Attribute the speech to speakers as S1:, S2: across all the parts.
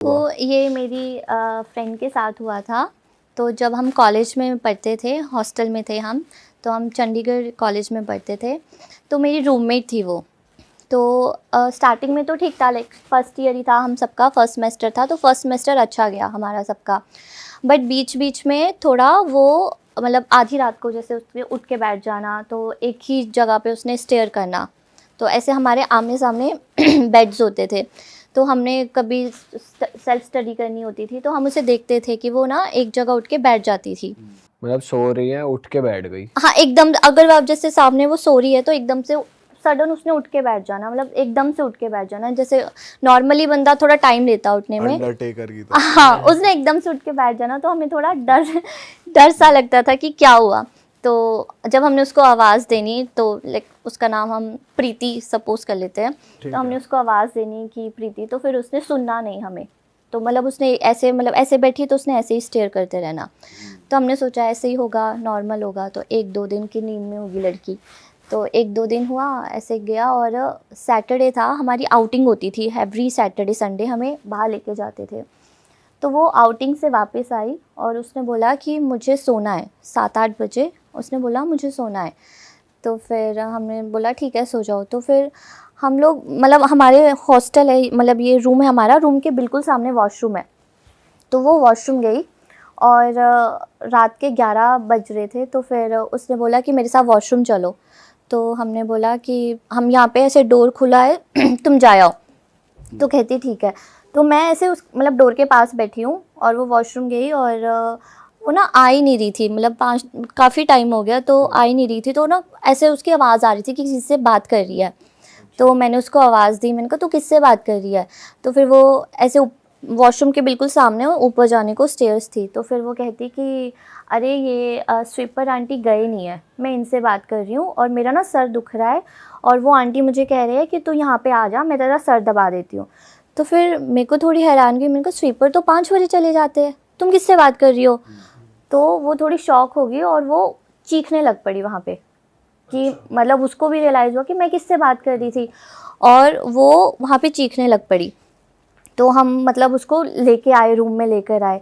S1: तो ये मेरी फ्रेंड के साथ हुआ था। तो जब हम कॉलेज में पढ़ते थे, हॉस्टल में थे हम, तो हम चंडीगढ़ कॉलेज में पढ़ते थे। तो मेरी रूममेट थी वो। तो स्टार्टिंग में तो ठीक था, लाइक फर्स्ट ईयर ही था हम सबका, फर्स्ट सेमेस्टर था, तो फर्स्ट सेमेस्टर अच्छा गया हमारा सबका। बट बीच बीच में थोड़ा वो, मतलब आधी रात को जैसे उसने उठ के बैठ जाना, तो एक ही जगह पे उसने स्टेयर करना। तो ऐसे हमारे आमने सामने बेड्स होते थे, तो हमने कभी सेल्फ स्टडी करनी होती थी तो हम उसे देखते थे कि वो ना एक जगह उठ के बैठ जाती थी।
S2: मतलब सो रही है, उठ के बैठ गई।
S1: हाँ, एकदम अगर आप जैसे सामने वो सो रही है तो एकदम से सडन उसने उठ के बैठ जाना, मतलब एकदम से उठ के बैठ जाना। जैसे नॉर्मली बंदा थोड़ा टाइम लेता उठने में,
S3: अंडरटेकर की तरह।
S1: हाँ, उसने एकदम से उठ के बैठ जाना, तो हमें थोड़ा डर डर सा लगता था कि क्या हुआ। तो जब हमने उसको आवाज़ देनी, तो लाइक उसका नाम हम प्रीति सपोज कर लेते हैं, तो हमने उसको आवाज़ देनी कि प्रीति, तो फिर उसने सुनना नहीं हमें। तो मतलब उसने ऐसे, मतलब ऐसे बैठी तो उसने ऐसे ही स्टेयर करते रहना। तो हमने सोचा ऐसे ही होगा, नॉर्मल होगा, तो 1-2 दिन की नींद में होगी लड़की। तो 1-2 दिन हुआ ऐसे गया, और सैटरडे था, हमारी आउटिंग होती थी एवरी सैटरडे संडे, हमें बाहर लेके जाते थे। तो वो आउटिंग से वापस आई और उसने बोला कि मुझे सोना है, 7-8 बजे उसने बोला मुझे सोना है। तो फिर हमने बोला ठीक है सो जाओ। तो फिर हम लोग, मतलब हमारे हॉस्टल है, मतलब ये रूम है हमारा, रूम के बिल्कुल सामने वॉशरूम है। तो वो वॉशरूम गई और रात के 11 बज रहे थे, तो फिर उसने बोला कि मेरे साथ वॉशरूम चलो। तो हमने बोला कि हम यहाँ पे ऐसे डोर खुला है तुम जा आओ। तो कहती ठीक है। तो मैं ऐसे उस, मतलब डोर के पास बैठी हूँ और वो वॉशरूम गई, और वो ना आ ही नहीं रही थी, मतलब काफ़ी टाइम हो गया तो आ ही नहीं रही थी। तो ना ऐसे उसकी आवाज़ आ रही थी कि किसी से बात कर रही है। तो मैंने उसको आवाज़ दी, मैंने कहा तू किससे बात कर रही है। तो फिर वो ऐसे वॉशरूम के बिल्कुल सामने ऊपर जाने को स्टेयर्स थी। तो फिर वो कहती कि अरे ये स्वीपर आंटी गए नहीं है, मैं इनसे बात कर रही हूँ और मेरा ना सर दुख रहा है, और वो आंटी मुझे कह रहे हैं कि तू यहाँ पे आ जा, मैं तेरा सर दबा देती हूँ। तो फिर मेरे को थोड़ी हैरानगी, मैंने कहा स्वीपर तो 5 बजे चले जाते हैं, तुम किससे बात कर रही हो। तो वो थोड़ी शॉक होगी और वो चीखने लग पड़ी वहाँ पे, कि मतलब उसको भी रियलाइज़ हुआ कि मैं किससे बात कर रही थी, और वो वहाँ पे चीखने लग पड़ी। तो हम मतलब उसको लेके आए, रूम में लेकर आए।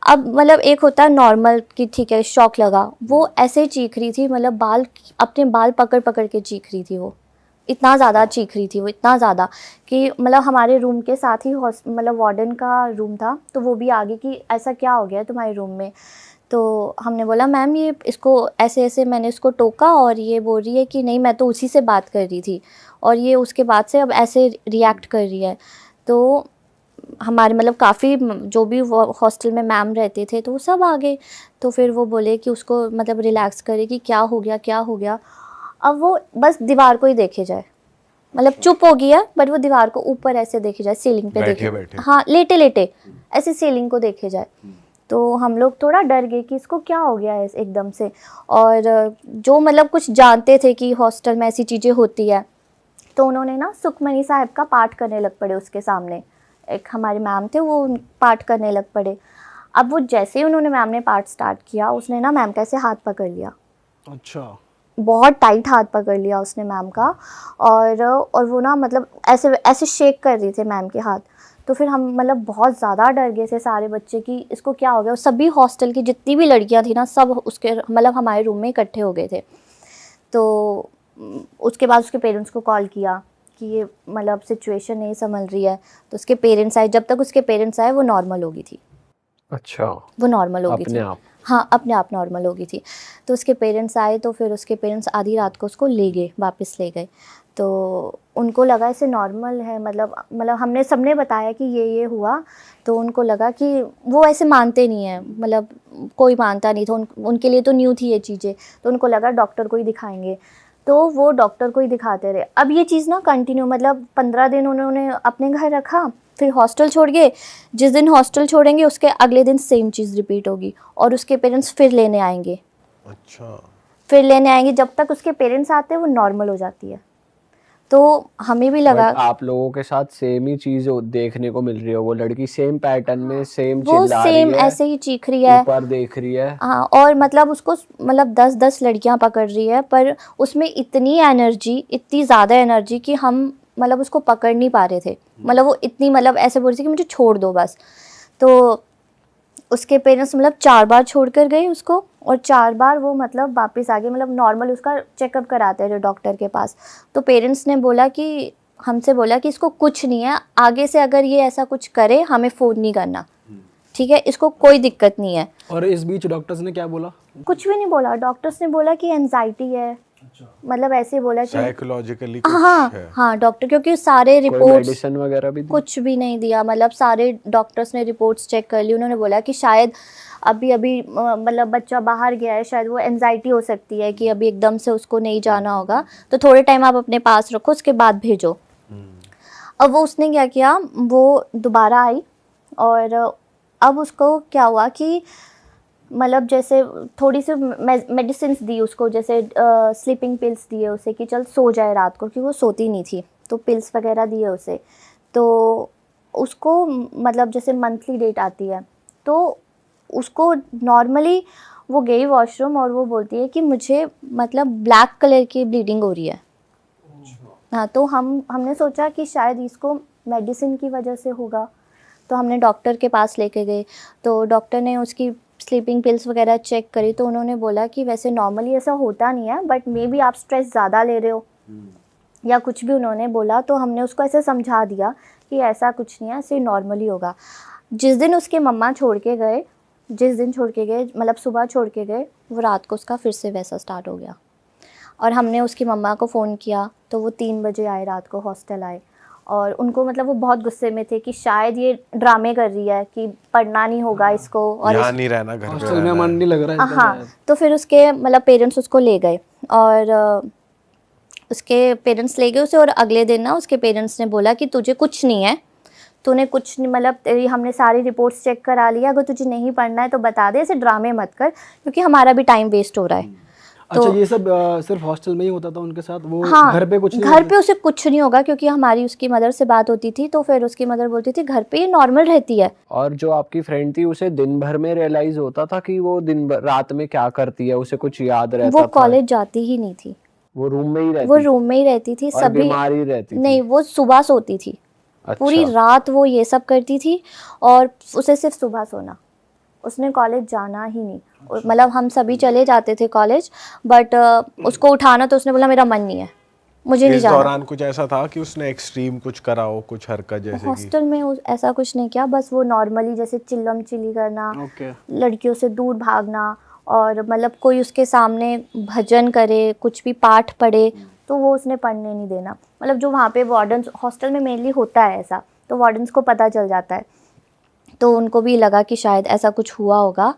S1: अब मतलब एक होता है नॉर्मल कि ठीक है शॉक लगा, वो ऐसे ही चीख रही थी, मतलब अपने बाल पकड़ पकड़ के चीख रही थी वो। इतना ज़्यादा चीख रही थी वो, इतना ज़्यादा कि मतलब हमारे रूम के साथ ही मतलब वार्डन का रूम था, तो वो भी आ गई कि ऐसा क्या हो गया है तुम्हारे रूम में। तो हमने बोला मैम ये इसको ऐसे ऐसे मैंने इसको टोका, और ये बोल रही है कि नहीं मैं तो उसी से बात कर रही थी, और ये उसके बाद से अब ऐसे रिएक्ट कर रही है। तो हमारे मतलब काफ़ी जो भी वो हॉस्टल में मैम रहते थे तो वो सब आ गए। तो फिर वो बोले कि उसको मतलब रिलैक्स करे कि क्या हो गया क्या हो गया। अब वो बस दीवार को ही देखे जाए, मतलब चुप हो गया, बट वो दीवार को ऊपर ऐसे देखे जाए, सीलिंग पे
S3: बैठे
S1: देखे,
S3: बैठे।
S1: हाँ लेटे लेटे ऐसे सीलिंग को देखे जाए। तो हम लोग थोड़ा डर गए कि इसको क्या हो गया है एकदम से। और जो मतलब कुछ जानते थे कि हॉस्टल में ऐसी चीज़ें होती है, तो उन्होंने ना सुखमनी साहब का पाठ करने लग पड़े उसके सामने। एक हमारे मैम थे, वो पाठ करने लग पड़े। अब वो जैसे ही उन्होंने, मैम ने पाठ स्टार्ट किया, उसने ना मैम का ऐसे हाथ पकड़ लिया,
S3: अच्छा।
S1: बहुत टाइट हाथ पकड़ लिया उसने मैम का। और वो ना मतलब ऐसे ऐसे शेक कर रही थे मैम के हाथ। तो फिर हम मतलब बहुत ज़्यादा डर गए थे सारे बच्चे कि इसको क्या हो गया। और सभी हॉस्टल की जितनी भी लड़कियां थी ना, सब उसके मतलब हमारे रूम में इकट्ठे हो गए थे। तो उसके बाद उसके पेरेंट्स को कॉल किया कि ये मतलब सिचुएशन नहीं संभल रही है। तो उसके पेरेंट्स आए, जब तक उसके पेरेंट्स आए वो नॉर्मल हो गई थी,
S2: अच्छा,
S1: वो नॉर्मल हो गई
S2: अपने
S1: थी।
S2: आप।
S1: हाँ, अपने आप नॉर्मल हो गई थी। तो उसके पेरेंट्स आए, तो फिर उसके पेरेंट्स आधी रात को उसको ले गए, वापस ले गए। तो उनको लगा इसे नॉर्मल है, मतलब हमने सबने बताया कि ये हुआ। तो उनको लगा कि वो ऐसे मानते नहीं हैं, मतलब कोई मानता नहीं था, उनके लिए तो न्यू थी ये चीज़ें। तो उनको लगा डॉक्टर को ही दिखाएंगे, तो वो डॉक्टर को ही दिखाते रहे। अब ये चीज़ ना कंटिन्यू, मतलब 15 दिन उन्होंने अपने घर रखा, फिर हॉस्टल छोड़ गए। जिस दिन हॉस्टल छोड़ेंगे उसके अगले दिन सेम चीज़ रिपीट होगी, और उसके पेरेंट्स फिर लेने आएंगे,
S3: अच्छा।
S1: फिर लेने आएंगे। जब तक उसके पेरेंट्स आते हैं वो नॉर्मल हो जाती है। तो हमें भी लगा,
S2: बट आप लोगों के साथ सेम ही चीज देखने को मिल रही है, वो लड़की सेम पैटर्न में सेम
S1: वो
S2: चिल्ला रही
S1: सेम
S2: है,
S1: ऐसे ही चीख रही है।
S2: ऊपर देख रही है।
S1: हाँ, और मतलब उसको मतलब 10-10 लड़कियां पकड़ रही है, पर उसमें इतनी एनर्जी, इतनी ज़्यादा एनर्जी कि हम मतलब उसको पकड़ नहीं पा रहे थे, मतलब वो इतनी मतलब ऐसे बोल रही थी कि मुझे छोड़ दो बस। तो उसके पेरेंट्स मतलब 4 बार छोड़ कर गए उसको, और 4 बार वो मतलब वापस आ गए, मतलब नॉर्मल उसका चेकअप कराते हैं जो डॉक्टर के पास। तो पेरेंट्स ने बोला कि हमसे बोला कि इसको कुछ नहीं है, आगे से अगर ये ऐसा कुछ करे हमें फ़ोन नहीं करना, ठीक है, इसको कोई दिक्कत नहीं है।
S3: और इस बीच डॉक्टर्स ने क्या बोला?
S1: कुछ भी नहीं बोला, डॉक्टर्स ने बोला कि एंजाइटी है, मतलब ऐसे बोला कि
S4: साइकोलॉजिकली कुछ
S1: हाँ
S4: है।
S1: हाँ डॉक्टर, क्योंकि सारे
S2: कोई
S1: रिपोर्ट्स
S2: मेडिसिन वगैरह भी दी?
S1: कुछ भी नहीं दिया, मतलब सारे डॉक्टर्स ने रिपोर्ट्स चेक कर ली, उन्होंने बोला कि शायद अभी अभी मतलब बच्चा बाहर गया है, शायद वो एंजाइटी हो सकती है कि अभी एकदम से उसको नहीं जाना होगा, तो थोड़े टाइम आप अपने पास रखो, उसके बाद भेजो। अब वो उसने क्या किया, वो दोबारा आई, और अब उसको क्या हुआ कि मतलब जैसे थोड़ी सी मेडिसिन दी उसको, जैसे स्लीपिंग पिल्स दिए उसे कि चल सो जाए रात को, क्योंकि वो सोती नहीं थी, तो पिल्स वगैरह दिए उसे। तो उसको मतलब जैसे मंथली डेट आती है, तो उसको नॉर्मली वो गई वॉशरूम और वो बोलती है कि मुझे मतलब ब्लैक कलर की ब्लीडिंग हो रही है। हाँ, तो हमने सोचा कि शायद इसको मेडिसिन की वजह से होगा, तो हमने डॉक्टर के पास लेके गए। तो डॉक्टर ने उसकी स्लीपिंग पिल्स वगैरह चेक करी, तो उन्होंने बोला कि वैसे नॉर्मली ऐसा होता नहीं है, बट मे बी आप स्ट्रेस ज़्यादा ले रहे हो या कुछ भी उन्होंने बोला। तो हमने उसको ऐसे समझा दिया कि ऐसा कुछ नहीं है, ऐसे नॉर्मली होगा। जिस दिन उसके मम्मा छोड़ के गए, जिस दिन छोड़ के गए मतलब सुबह छोड़ के गए, वो रात को उसका फिर से वैसा स्टार्ट हो गया। और हमने उसकी मम्मा को फ़ोन किया, तो वो 3 बजे आए रात को, हॉस्टल आए, और उनको मतलब वो बहुत गुस्से में थे कि शायद ये ड्रामे कर रही है कि पढ़ना नहीं होगा इसको, और
S4: यहाँ नहीं रहना, घर पे
S3: हॉस्टल में
S4: रहना
S3: मन
S4: है।
S3: नहीं लग रहा है इसका
S1: हाँ,
S3: शायद।
S1: तो फिर उसके मतलब पेरेंट्स उसको ले गए, और उसके पेरेंट्स ले गए उसे, और अगले दिन ना उसके पेरेंट्स ने बोला कि तुझे कुछ नहीं है, तूने कुछ नहीं, मतलब तेरी हमने सारी रिपोर्ट्स चेक करा लिया, अगर तुझे नहीं पढ़ना है तो बता दे, ऐसे ड्रामे मत कर, क्योंकि हमारा भी टाइम वेस्ट हो रहा है।
S3: अच्छा, ये सब सिर्फ हॉस्टल में ही होता था उनके साथ? वो
S1: हाँ,
S3: घर पे कुछ नहीं
S1: घर
S3: होता?
S1: पे उसे कुछ नहीं होगा, क्योंकि हमारी उसकी मदर से बात होती थी, तो फिर उसकी मदर बोलती थी घर पे ये नॉर्मल रहती है।
S2: और जो आपकी फ्रेंड थी उसे दिन भर में रियलाइज होता था कि वो दिन भर रात में क्या करती है, उसे कुछ याद रहता
S1: वो
S2: था?
S1: कॉलेज जाती ही नहीं थी,
S2: वो रूम में ही रहती
S1: वो
S2: थी?
S1: रूम में ही रहती थी।
S2: और
S1: सभी
S2: बीमार ही रहती थी?
S1: नहीं, वो सुबह सोती थी, पूरी
S2: अच्छा।
S1: रात वो ये सब करती थी, और उसे सिर्फ सुबह सोना, उसने कॉलेज जाना ही नहीं। मतलब हम सभी चले जाते थे कॉलेज, बट उसको उठाना तो उसने बोला मेरा मन नहीं है, मुझे नहीं
S4: इस
S1: जाना।
S4: दौरान कुछ ऐसा था कि उसने एक्सट्रीम कुछ करा हो, कुछ हरकत जैसे कि?
S1: हॉस्टल में ऐसा कुछ नहीं किया, बस वो नॉर्मली जैसे चिल्लम चिल्ली करना,
S3: ओके।
S1: लड़कियों से दूर भागना, और मतलब कोई उसके सामने भजन करे, कुछ भी पाठ पढ़े, तो वो उसने पढ़ने नहीं देना। मतलब जो वहाँ पे वार्डन्स, हॉस्टल में मेनली होता है ऐसा, तो वार्डन्स को पता चल जाता है, तो उनको भी लगा कि शायद ऐसा कुछ हुआ होगा,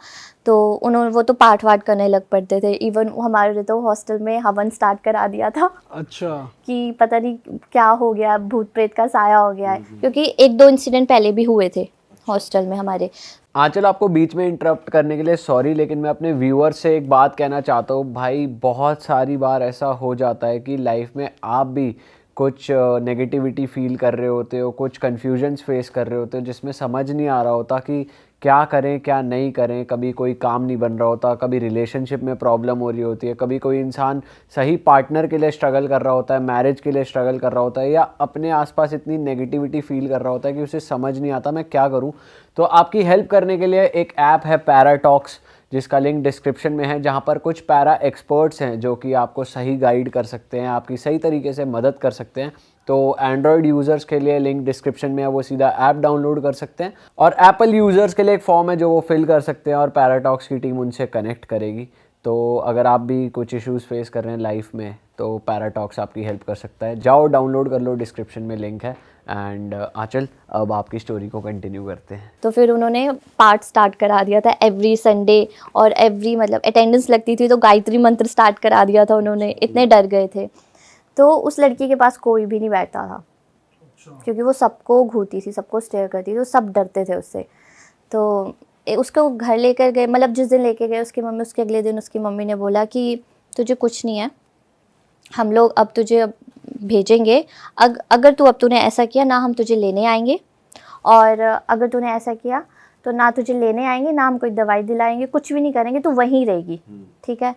S1: तो उन्होंने वो तो पाठ वाठ करने लग पड़ते थे। इवन हमारे तो हॉस्टल में हवन स्टार्ट करा दिया था
S3: अच्छा।
S1: कि पता नहीं क्या हो गया, भूत प्रेत का साया हो गया है, क्योंकि 1-2 इंसिडेंट पहले भी हुए थे हॉस्टल में हमारे।
S2: आंचल, आपको बीच में इंटरप्ट करने के लिए सॉरी, लेकिन मैं अपने व्यूअर से एक बात कहना चाहता हूँ। भाई, बहुत सारी बार ऐसा हो जाता है कि लाइफ में आप भी कुछ नेगेटिविटी फील कर रहे होते हो, कुछ कन्फ्यूजन्स फेस कर रहे होते हो, जिसमें समझ नहीं आ रहा होता कि क्या करें क्या नहीं करें। कभी कोई काम नहीं बन रहा होता, कभी रिलेशनशिप में प्रॉब्लम हो रही होती है, कभी कोई इंसान सही पार्टनर के लिए स्ट्रगल कर रहा होता है, मैरिज के लिए स्ट्रगल कर रहा होता है, या अपने आसपास इतनी नेगेटिविटी फील कर रहा होता है कि उसे समझ नहीं आता मैं क्या करूं। तो आपकी हेल्प करने के लिए एक ऐप है पैराटॉक्स, जिसका लिंक डिस्क्रिप्शन में है, जहां पर कुछ पैरा एक्सपर्ट्स हैं जो कि आपको सही गाइड कर सकते हैं, आपकी सही तरीके से मदद कर सकते हैं। तो एंड्रॉयड यूज़र्स के लिए लिंक डिस्क्रिप्शन में है, वो सीधा ऐप डाउनलोड कर सकते हैं, और एप्पल यूज़र्स के लिए एक फॉर्म है जो वो फिल कर सकते हैं, और पैराटॉक्स की टीम उनसे कनेक्ट करेगी। तो अगर आप भी कुछ इश्यूज़ फेस कर रहे हैं लाइफ में, तो पैराटॉक्स आपकी हेल्प कर सकता है। जाओ डाउनलोड कर लो, डिस्क्रिप्शन में लिंक है। एंड आंचल, अब आपकी स्टोरी को कंटिन्यू करते हैं।
S1: तो फिर उन्होंने पाठ स्टार्ट करा दिया था एवरी संडे, और एवरी मतलब अटेंडेंस लगती थी तो गायत्री मंत्र स्टार्ट करा दिया था उन्होंने, इतने डर गए थे। तो उस लड़की के पास कोई भी नहीं बैठता था, क्योंकि वो सबको घूरती थी, सबको स्टेयर करती थी, तो सब डरते थे उससे। तो उसको घर लेकर गए, मतलब जिस दिन लेके गए उसकी मम्मी, उसके अगले दिन उसकी मम्मी ने बोला कि तुझे कुछ नहीं है, हम लोग अब तुझे भेजेंगे, अगर तूने ऐसा किया ना हम तुझे लेने आएंगे, और अगर तूने ऐसा किया तो ना तुझे लेने आएंगे, ना हम कोई दवाई दिलाएंगे, कुछ भी नहीं करेंगे, तू वहीं रहेगी, ठीक है।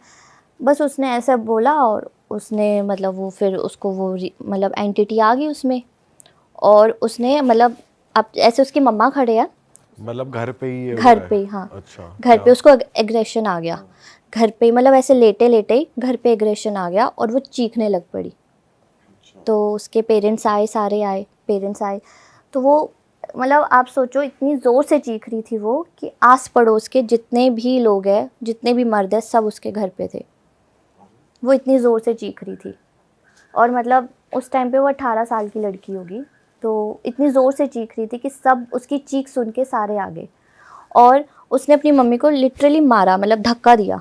S1: बस उसने ऐसा बोला, और उसने मतलब वो फिर उसको वो मतलब एंटिटी आ गई उसमें, और उसने मतलब अब ऐसे उसकी मम्मा खड़े हैं
S4: मतलब घर पे ही ये
S1: घर
S4: हुआ है?
S1: पे ही, हाँ
S4: अच्छा,
S1: घर पे
S4: क्या?
S1: उसको एग्रेशन आ गया, घर पे मतलब ऐसे लेटे लेटे ही घर पे एग्रेशन आ गया और वो चीखने लग पड़ी। तो उसके पेरेंट्स आए, सारे आए, पेरेंट्स आए, तो वो मतलब आप सोचो इतनी ज़ोर से चीख रही थी वो कि आस पड़ोस के जितने भी लोग हैं, जितने भी मर्द हैं, सब उसके घर पे थे। वो इतनी ज़ोर से चीख रही थी, और मतलब उस टाइम पे वो 18 साल की लड़की होगी, तो इतनी ज़ोर से चीख रही थी कि सब उसकी चीख सुन के सारे आ गए, और उसने अपनी मम्मी को लिटरली मारा, मतलब धक्का दिया।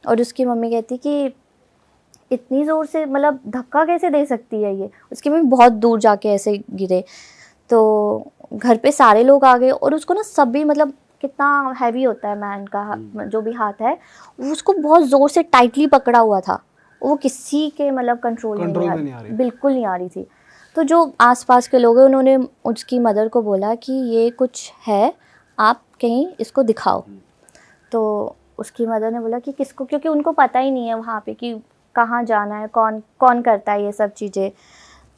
S1: और उसकी मम्मी कहती कि इतनी ज़ोर से मतलब धक्का कैसे दे सकती है ये, उसकी मम्मी बहुत दूर जाके ऐसे गिरे। तो घर पे सारे लोग आ गए, और उसको ना सभी मतलब कितना हैवी होता है मैन का जो भी हाथ है, वो उसको बहुत ज़ोर से टाइटली पकड़ा हुआ था, वो किसी के मतलब कंट्रोल में
S3: कंट्रोल में
S1: नहीं
S3: नहीं
S1: आ
S3: आ
S1: रही,
S3: रही।
S1: बिल्कुल नहीं आ रही थी। तो जो आसपास के लोग हैं उन्होंने उसकी मदर को बोला कि ये कुछ है, आप कहीं इसको दिखाओ। तो उसकी मदर ने बोला कि किसको, क्योंकि उनको पता ही नहीं है वहाँ पे कि कहाँ जाना है, कौन कौन करता है ये सब चीज़ें।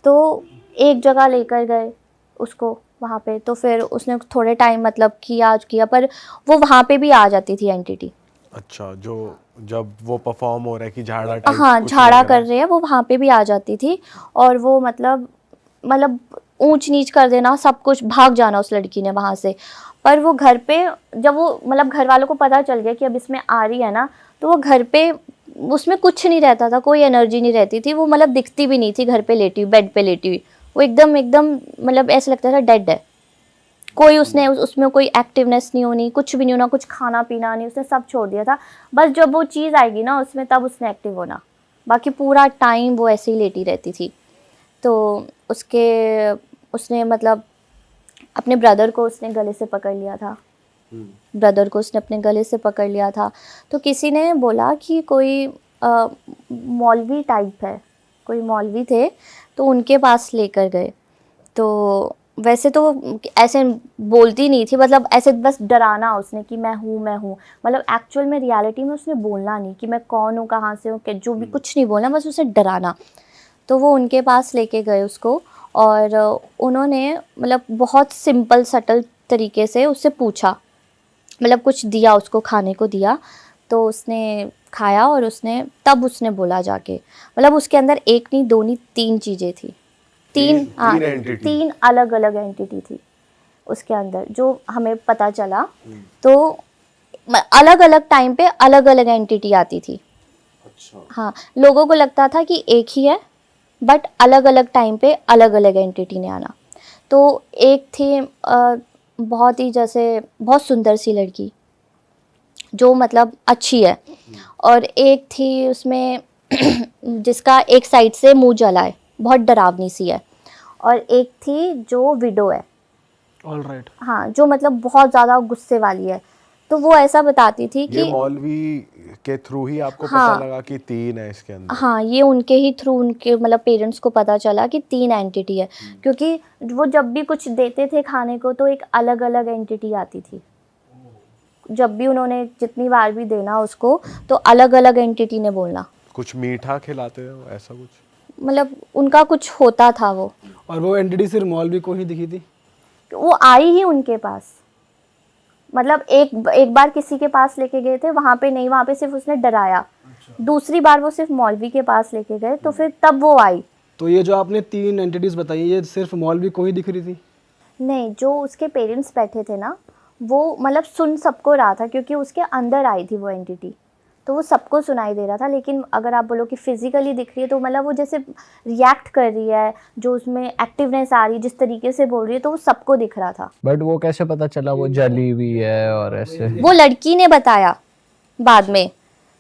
S1: तो एक जगह लेकर गए उसको वहाँ पे, तो फिर उसने थोड़े टाइम मतलब किया, पर वो वहाँ पे भी आ जाती थी एंटिटी।
S4: अच्छा, जो जब वो परफॉर्म हो रहा है कि झाड़ा टाइप
S1: हाँ,
S4: कुछ
S1: झाड़ा
S4: लग रहा
S1: कर
S4: है।
S1: रहे हैं वो वहाँ पे भी आ जाती थी, और वो मतलब ऊंच नीच कर देना, सब कुछ, भाग जाना उस लड़की ने वहाँ से। पर वो घर पे जब वो मतलब घर वालों को पता चल गया कि अब इसमें आ रही है ना, तो वो घर पे उसमें कुछ नहीं रहता था, कोई एनर्जी नहीं रहती थी, वो मतलब दिखती भी नहीं थी घर पे लेटी हुई, बेड पे लेटी हुई, वो एकदम एकदम मतलब ऐसा लगता था डेड है। कोई उसने उसमें कोई एक्टिवनेस नहीं होनी, कुछ भी नहीं होना, कुछ खाना पीना नहीं, उसने सब छोड़ दिया था। बस जब वो चीज़ आएगी ना उसमें, तब उसने एक्टिव होना, बाकी पूरा टाइम वो ऐसे ही लेटी रहती थी। तो उसने मतलब अपने ब्रदर को उसने गले से पकड़ लिया था, ब्रदर को उसने अपने गले से पकड़ लिया था। तो किसी ने बोला कि कोई मौलवी टाइप है, कोई मौलवी थे, तो उनके पास लेकर गए। तो वैसे तो वो ऐसे बोलती नहीं थी, मतलब ऐसे बस डराना उसने कि मैं हूँ, मतलब एक्चुअल में रियलिटी में उसने बोलना नहीं कि मैं कौन हूँ, कहाँ से हूँ, जो भी कुछ नहीं बोलना, बस उसे डराना। तो वो उनके पास लेके गए उसको, और उन्होंने मतलब बहुत सिंपल सटल तरीके से उससे पूछा, मतलब कुछ दिया उसको, खाने को दिया, तो उसने खाया, और तब उसने बोला जाके, मतलब उसके अंदर एक नहीं, दो नहीं, 3 चीज़ें थी, तीन
S4: entity?
S1: 3 अलग अलग एंटिटी थी उसके अंदर, जो हमें पता चला। तो अलग अलग टाइम पे अलग अलग एंटिटी आती थी।
S4: अच्छा,
S1: हाँ, लोगों को लगता था कि एक ही है, बट अलग अलग टाइम पे अलग अलग एंटिटी ने आना। तो एक थी बहुत ही जैसे बहुत सुंदर सी लड़की, जो मतलब अच्छी है, और एक थी उसमें जिसका एक साइड से मुंह जला है, बहुत डरावनी सी है, और एक थी जो विडो है,
S3: ऑल राइट।
S1: हाँ, जो मतलब बहुत ज़्यादा गुस्से वाली है। तो वो ऐसा बताती थी
S4: ये
S1: कि
S4: मौलवी के थ्रू ही आपको
S1: हाँ,
S4: पता लगा कि 3 है इसके अंदर?
S1: हाँ, ये उनके ही थ्रू, उनके मतलब पेरेंट्स को पता चला कि 3 एंटिटी है, क्योंकि वो जब भी कुछ देते थे खाने को तो एक अलग अलग एंटिटी आती थी। जब भी उन्होंने जितनी बार भी देना उसको, तो अलग अलग एंटिटी ने बोलना,
S4: कुछ मीठा खिलाते हो ऐसा कुछ?
S1: मतलब उनका कुछ होता था वो।
S3: और वो एंटिटी सिर्फ मौलवी को ही दिखी थी?
S1: वो आई ही उनके पास, मतलब एक बार किसी के पास लेके गए थे, वहाँ पे नहीं, वहाँ पे सिर्फ उसने डराया। दूसरी बार वो सिर्फ मौलवी के पास लेके गए, तो फिर तब वो आई।
S3: तो ये जो आपने 3 एंटिटीज बताई, ये सिर्फ मौलवी को ही दिख रही थी?
S1: नहीं, जो उसके पेरेंट्स बैठे थे ना, वो मतलब सुन सबको रहा था, क्योंकि उसके अंदर आई थी वो एंटिटी, तो वो सबको सुनाई दे रहा था। लेकिन अगर आप बोलो कि फिजिकली दिख रही है, तो मतलब वो जैसे रिएक्ट कर रही है, जो उसमें एक्टिवनेस आ रही है, जिस तरीके से बोल रही है, तो वो सबको दिख रहा था।
S2: बट वो कैसे पता चला वो जली हुई है और ऐसे?
S1: वो लड़की ने बताया बाद में,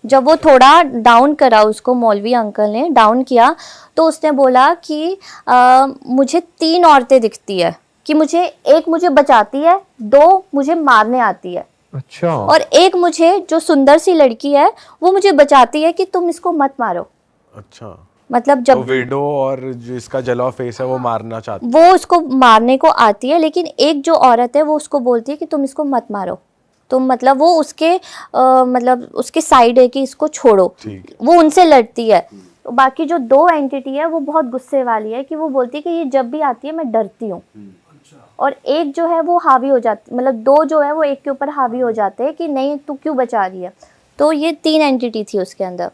S1: जब वो थोड़ा डाउन करा, उसको मौलवी अंकल ने डाउन किया, तो उसने बोला कि मुझे 3 औरतें दिखती है, कि मुझे बचाती है, 2 मुझे मारने आती है,
S2: अच्छा।
S1: और एक मुझे जो सुंदर सी लड़की है वो मुझे बचाती है कि तुम इसको मत मारो।
S4: अच्छा,
S1: मतलब
S4: तो
S1: जब
S4: विडो और जिसका जला हुआ फेस है वो मारना चाहती
S1: वो उसको मारने को आती है, लेकिन एक जो औरत है वो उसको बोलती है कि तुम इसको मत मारो, तुम मतलब वो उसके मतलब उसके साइड है कि इसको छोड़ो,
S4: ठीक।
S1: वो उनसे लड़ती है। तो बाकी जो 2 एंटिटी है वो बहुत गुस्से वाली है कि वो बोलती है कि ये जब भी आती है मैं डरती हूँ, और एक जो है वो हावी हो जाती, मतलब 2 जो है वो एक के ऊपर हावी हो जाते हैं कि नहीं तू क्यों बचा रही है। तो ये 3 एंटिटी थी उसके अंदर।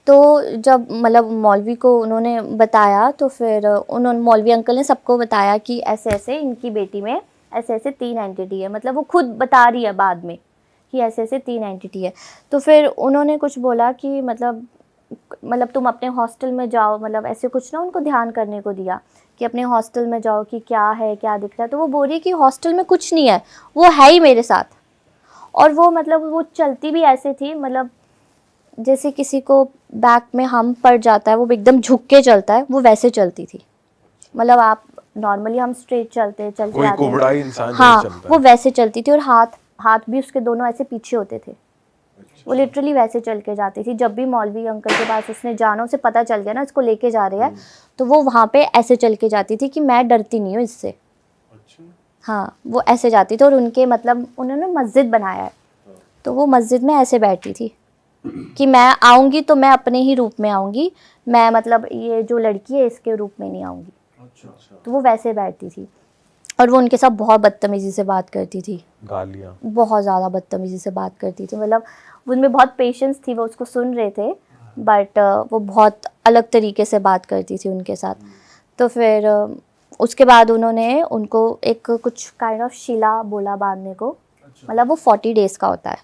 S1: तो जब मतलब मौलवी को उन्होंने बताया तो फिर उन्होंने मौलवी अंकल ने सबको बताया कि ऐसे ऐसे इनकी बेटी में ऐसे ऐसे 3 एंटिटी है, मतलब वो खुद बता रही है बाद में कि ऐसे ऐसे 3 एंटिटी है। तो फिर उन्होंने कुछ बोला कि मतलब तुम अपने हॉस्टल में जाओ, मतलब ऐसे कुछ ना उनको ध्यान करने को दिया कि अपने हॉस्टल में जाओ कि क्या है क्या दिख रहा है। तो वो बोल रही कि हॉस्टल में कुछ नहीं है, वो है ही मेरे साथ। और वो मतलब वो चलती भी ऐसे थी, मतलब जैसे किसी को बैक में हम पड़ जाता है वो एकदम झुक के चलता है, वो वैसे चलती थी। मतलब आप नॉर्मली हम स्ट्रेट चलते चल के
S4: कोई
S1: आते
S4: कुबड़ा
S1: हैं,
S4: ही इंसान
S1: हाँ
S4: जैसे चलता
S1: वो
S4: है।
S1: वैसे चलती थी। और हाथ भी उसके दोनों ऐसे पीछे होते थे, वो लिटरली वैसे चल के जाती थी। जब भी मौलवी अंकल के पास उसने जाना, उसे पता चल गया ना इसको लेके जा रहे हैं, तो वो वहाँ पे ऐसे चल के जाती थी कि मैं डरती नहीं हूँ इससे। हाँ वो ऐसे जाती थी। और उनके मतलब उन्होंने मस्जिद बनाया है, तो वो मस्जिद में ऐसे बैठती थी कि मैं आऊँगी तो मैं अपने ही रूप में आऊँगी, मैं मतलब ये जो लड़की है इसके रूप में नहीं आऊँगी। तो वो वैसे बैठती थी। और वो उनके साथ बहुत बदतमीज़ी से बात करती थी,
S4: गालियाँ।
S1: बहुत ज़्यादा बदतमीज़ी से बात करती थी। मतलब उनमें बहुत पेशेंस थी, वो उसको सुन रहे थे, बट वो बहुत अलग तरीके से बात करती थी उनके साथ। तो फिर उसके बाद उन्होंने उनको एक कुछ काइंड ऑफ शिला बोला बांधने को, मतलब वो 40 डेज़ का होता है।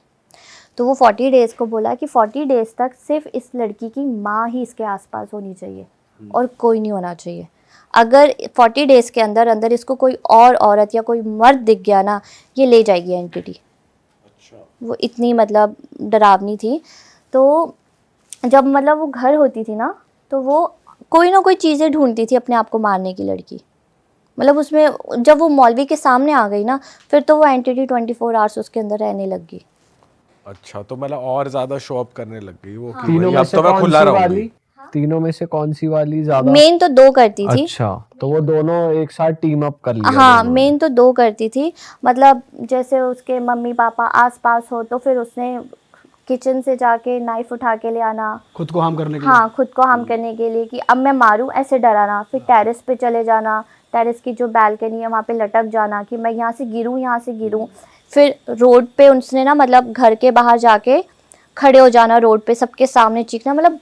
S1: तो वो 40 डेज़ को बोला कि 40 डेज़ तक सिर्फ इस लड़की की माँ ही इसके आसपास होनी चाहिए और कोई नहीं होना चाहिए। अगर 40 डेज़ के अंदर अंदर इसको कोई और औरत या कोई मर्द दिख गया ना, ये ले जाएगी एंटिटी। वो इतनी मतलब डरावनी थी। तो जब मतलब वो घर होती थी ना, तो वो कोई ना कोई चीज़ें ढूंढती थी अपने आप को मारने की लड़की। मतलब उसमें जब वो मौलवी के सामने आ गई ना, फिर तो वो एंटिटी 24 आवर्स उसके अंदर रहने लग गई।
S4: अच्छा, तो मतलब और ज्यादा शो अप करने लग गई वो कि
S2: तीनों
S4: भाई
S2: में
S4: अब
S2: से
S4: तो मैं
S2: कौन
S4: खुला
S2: सी
S4: रहूंगी।
S2: वाली? तीनों में से कौन सी वाली ज्यादा?
S1: मेन तो 2 करती थी।
S2: अच्छा, तो वो दोनों एक साथ टीम अप कर लिया
S1: हाँ
S2: दोनों ने।
S1: मेन तो 2 करती थी। मतलब जैसे उसके मम्मी पापा आसपास हो तो फिर उसने किचन से जाके नाइफ उठा के ले आना,
S3: खुद को हार्म करने के लिए।
S1: हाँ खुद को हार्म करने के लिए कि अब मैं मारूं, ऐसे डराना। फिर टेरेस पे चले जाना, टेरेस की जो बालकनी है वहाँ पे लटक जाना कि मैं यहाँ से गिरूं, यहाँ से गिरूं। फिर रोड पे उसने ना मतलब घर के बाहर जाके खड़े हो जाना, रोड पे सबके सामने चीखना, मतलब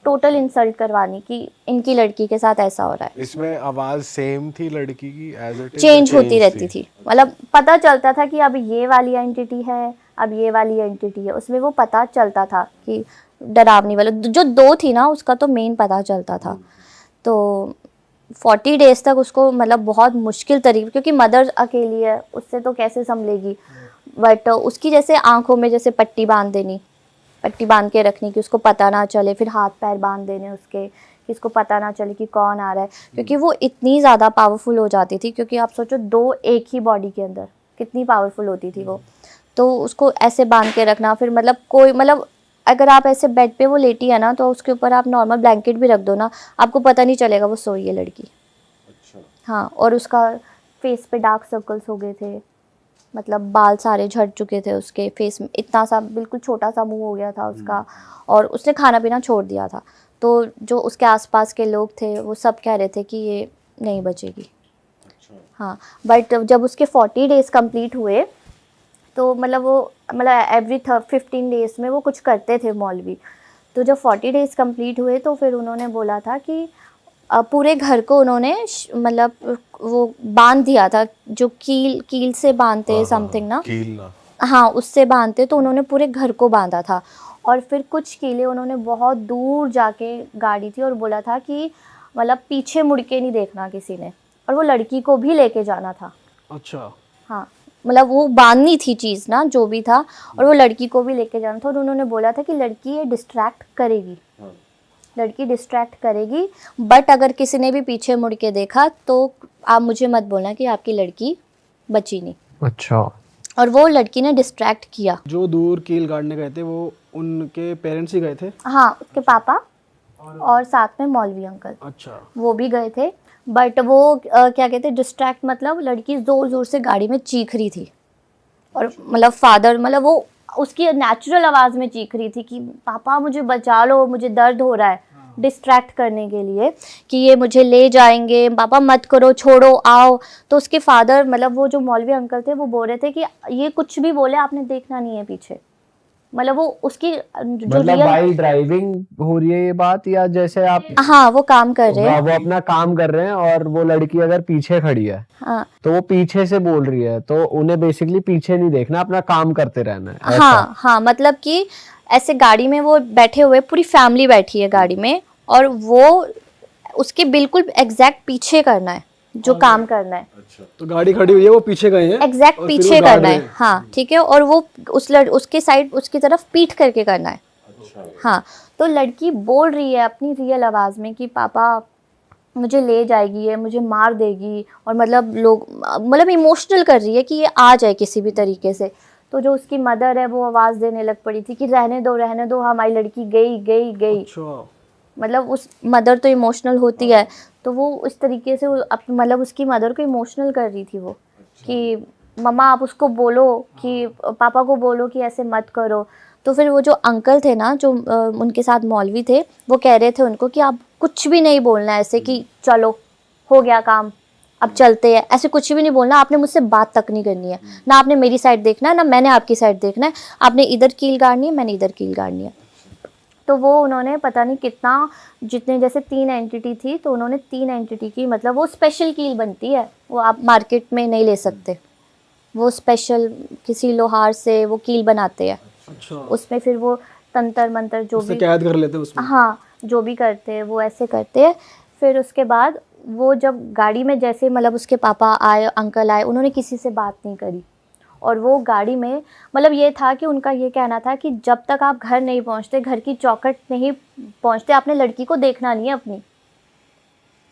S1: टोटल इंसल्ट करवानी कि इनकी लड़की के साथ ऐसा हो रहा है।
S4: इसमें आवाज सेम थी लड़की की एज इट
S1: चेंज होती रहती थी, मतलब पता चलता था कि अब ये वाली एंटिटी है, अब ये वाली एंटिटी है। उसमें वो पता चलता था कि डरावनी वाला जो 2 थी ना, उसका तो मेन पता चलता था। तो 40 डेज़ तक उसको मतलब बहुत मुश्किल तरीके, क्योंकि मदर अकेली है, उससे तो कैसे संभलेगी। बट उसकी जैसे आंखों में जैसे पट्टी बांध देनी, पट्टी बांध के रखनी कि उसको पता ना चले, फिर हाथ पैर बांध देने उसके कि इसको पता ना चले कि कौन आ रहा है। क्योंकि वो इतनी ज़्यादा पावरफुल हो जाती थी, क्योंकि आप सोचो 2 एक ही बॉडी के अंदर कितनी पावरफुल होती थी वो। तो उसको ऐसे बांध के रखना, फिर मतलब कोई मतलब अगर आप ऐसे बेड पे वो लेटी है ना, तो उसके ऊपर आप नॉर्मल ब्लैंकेट भी रख दो ना, आपको पता नहीं चलेगा वो सोई है लड़की। हाँ, और उसका फेस पे डार्क सर्कल्स हो गए थे, मतलब बाल सारे झड़ चुके थे उसके फेस में, इतना सा बिल्कुल छोटा सा मुंह हो गया था उसका। और उसने खाना पीना छोड़ दिया था। तो जो उसके आसपास के लोग थे वो सब कह रहे थे कि ये नहीं बचेगी। हाँ, बट जब उसके 40 डेज़ कंप्लीट हुए, तो मतलब वो मतलब एवरी 15 डेज़ में वो कुछ करते थे मौलवी। तो जब 40 डेज़ कंप्लीट हुए तो फिर उन्होंने बोला था कि पूरे घर को उन्होंने मतलब वो बांध दिया था, जो कील से बांधते हैं समथिंग ना,
S4: कील ना।
S1: हाँ उससे बांधते, तो उन्होंने पूरे घर को बांधा था। और फिर कुछ कीलें उन्होंने बहुत दूर जाके गाड़ी थी और बोला था कि मतलब पीछे मुड़ के नहीं देखना किसी ने, और वो लड़की को भी लेके जाना था।
S3: अच्छा।
S1: हाँ, मतलब वो बांधनी थी चीज़ ना जो भी था, और वो लड़की को भी लेके जाना था। और उन्होंने बोला था कि लड़की ये डिस्ट्रैक्ट करेगी, लड़की डिस्ट्रैक्ट करेगी, बट अगर किसी ने भी पीछे मुड़ के देखा तो आप मुझे मत बोलना कि आपकी लड़की बची नहीं।
S2: अच्छा।
S1: और वो लड़की ने डिस्ट्रैक्ट किया।
S3: जो दूर कील गाड़ने गए थे वो उनके पेरेंट्स ही गए थे?
S1: हाँ, उसके पापा और साथ में मौलवी अंकल,
S3: अच्छा।
S1: वो भी गए थे। बट वो क्या कहते हैं, डिस्ट्रैक्ट मतलब लड़की ज़ोर ज़ोर से गाड़ी में चीख रही थी, और मतलब फादर मतलब वो उसकी नेचुरल आवाज़ में चीख रही थी कि पापा मुझे बचा लो, मुझे दर्द हो रहा है। डिस्ट्रैक्ट करने के लिए कि ये मुझे ले जाएंगे, पापा मत करो, छोड़ो, आओ। तो उसके फादर मतलब वो जो मौलवी अंकल थे वो बोल रहे थे कि ये कुछ भी बोले आपने देखना नहीं है पीछे। मतलब वो उसकी जो
S2: मतलब
S1: रियल,
S2: भाई ड्राइविंग हो रही है ये बात, या जैसे आप
S1: हाँ वो काम कर रहे हैं,
S2: वो अपना काम कर रहे हैं और वो लड़की अगर पीछे खड़ी है
S1: हाँ
S2: तो वो पीछे से बोल रही है, तो उन्हें बेसिकली पीछे नहीं देखना, अपना काम करते रहना है, ऐसा?
S1: हाँ हाँ, मतलब कि ऐसे गाड़ी में वो बैठे हुए, पूरी फैमिली बैठी है गाड़ी में, और वो उसके बिल्कुल एग्जैक्ट पीछे करना है जो काम करना है,
S3: तो गाड़ी खड़ी हुई है, वो पीछे गए हैं
S1: एग्जैक्ट
S3: और फिर
S1: पीछे
S3: वो गाड़
S1: करना
S3: रहे
S1: है,
S3: हैं।
S1: हाँ ठीक है। और वो उसके साइड, उसकी तरफ पीठ करके करना है। हाँ, तो लड़की बोल रही है अपनी रियल आवाज़ में कि पापा मुझे ले जाएगी, ये मुझे मार देगी, और मतलब लोग मतलब इमोशनल कर रही है कि ये आ जाए किसी भी तरीके से। तो जो उसकी मदर है वो आवाज़ देने लग पड़ी थी कि रहने दो, हमारी लड़की गई गई गई।
S3: अच्छा,
S1: मतलब उस मदर तो इमोशनल होती है, तो वो उस तरीके से मतलब उसकी मदर को इमोशनल कर रही थी वो कि मम्मा आप उसको बोलो कि पापा को बोलो कि ऐसे मत करो। तो फिर वो जो अंकल थे ना, जो उनके साथ मौलवी थे, वो कह रहे थे उनको कि आप कुछ भी नहीं बोलना ऐसे कि चलो हो गया काम, अब चलते हैं, ऐसे कुछ भी नहीं बोलना, आपने मुझसे बात तक नहीं करनी है, ना आपने मेरी साइड देखना है ना मैंने आपकी साइड देखना है, आपने इधर कील गाड़नी है, मैंने इधर कील गाड़नी है। तो वो उन्होंने पता नहीं कितना, जितने जैसे 3 एंटिटी थी, तो उन्होंने 3 एंटिटी की, मतलब वो स्पेशल कील बनती है, वो आप मार्केट में नहीं ले सकते, वो स्पेशल किसी लोहार से वो कील बनाते हैं,
S3: अच्छा,
S1: उसमें फिर वो तंत्र मंत्र जो
S3: उससे
S1: भी,
S3: कैद कर लेते हैं उसमें।
S1: हाँ जो भी करते हैं वो ऐसे करते हैं। फिर उसके बाद वो जब गाड़ी में जैसे मतलब उसके पापा आए, अंकल आए, उन्होंने किसी से बात नहीं करी, और वो गाड़ी में मतलब ये था कि उनका ये कहना था कि जब तक आप घर नहीं पहुंचते, घर की चौखट नहीं पहुंचते, आपने लड़की को देखना नहीं है अपनी,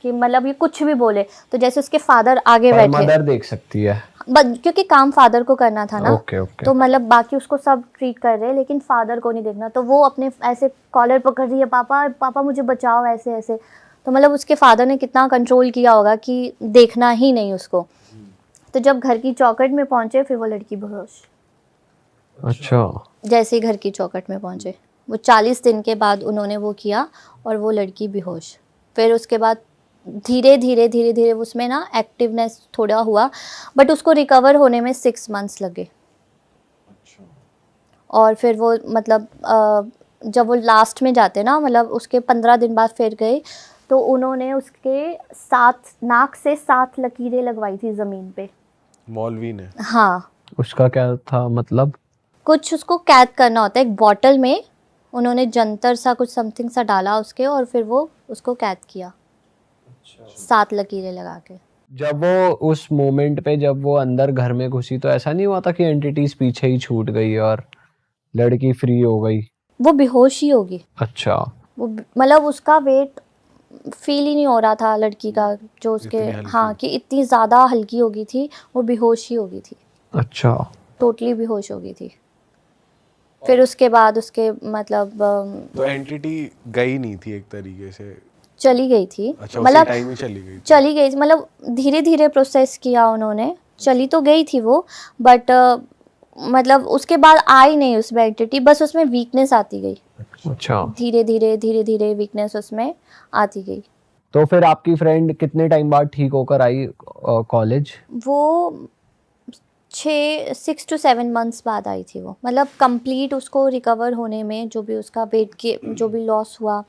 S1: कि मतलब ये कुछ भी बोले। तो जैसे उसके फादर आगे
S2: पर
S1: बैठे,
S2: मदर देख सकती है।
S1: क्योंकि काम फादर को करना था ना,
S2: ओके ओके।
S1: तो मतलब बाकी उसको सब ट्रीट कर रहे हैं, लेकिन फादर को नहीं देखना। तो वो अपने ऐसे कॉलर पकड़ रही है, पापा पापा मुझे बचाओ, ऐसे ऐसे। तो मतलब उसके फादर ने कितना कंट्रोल किया होगा कि देखना ही नहीं उसको। तो जब घर की चौखट में पहुंचे, फिर वो लड़की बेहोश,
S2: अच्छा,
S1: जैसे ही घर की चौखट में पहुंचे, वो 40 दिन के बाद उन्होंने वो किया, और वो लड़की बेहोश। फिर उसके बाद धीरे धीरे धीरे धीरे उसमें ना एक्टिवनेस थोड़ा हुआ, बट उसको रिकवर होने में 6 मंथ्स लगे। और फिर वो मतलब जब वो लास्ट में जाते ना, मतलब उसके 15 दिन बाद फिर गए, तो उन्होंने उसके 7 नाक से 7 लकीरें लगवाई थी ज़मीन पे।
S4: मौलवी ने?
S1: हाँ,
S2: उसका क्या था मतलब?
S1: कुछ उसको कैद करना होता है, एक बॉटल में उन्होंने जंतर सा कुछ समथिंग सा डाला उसके, और फिर वो उसको कैद किया 7 लकीरें लगा के।
S2: जब वो उस मोमेंट पे जब वो अंदर घर में घुसी, तो ऐसा नहीं हुआ था कि एंटिटीज पीछे ही छूट गई और लड़की फ्री हो गई?
S1: वो बेहोश ही होगी,
S2: अच्छा,
S1: वो मतलब उसका वेट फील ही नहीं हो रहा था लड़की का, जो उसके,
S4: इतनी हल्की?
S1: हाँ कि इतनी ज़्यादा हल्की हो गई थी, वो बेहोश ही हो गई थी,
S2: अच्छा।
S1: टोटली बेहोश हो गई थी। फिर उसके बाद उसके मतलब
S4: तो एंटिटी गई नहीं थी एक तरीके से?
S1: चली गई थी,
S4: अच्छा, उसी
S1: मतलब
S4: टाइम ही चली गई थी?
S1: चली गई, मतलब धीरे धीरे प्रोसेस किया उन्होंने, चली तो गई थी वो, बट मतलब उसके बाद आई नहीं उसमें एंटिटी, बस उसमें वीकनेस आती गई,
S2: अच्छा,
S1: धीरे धीरे वीकनेस उसमें आती गई।
S2: तो फिर आपकी फ्रेंड कितने टाइम बाद ठीक होकर आई कॉलेज?
S1: वो 6 to 7 मंथ्स बाद आई थी वो, मतलब कंप्लीट उसको रिकवर होने में, जो भी उसका वेट के जो भी लॉस हुआ,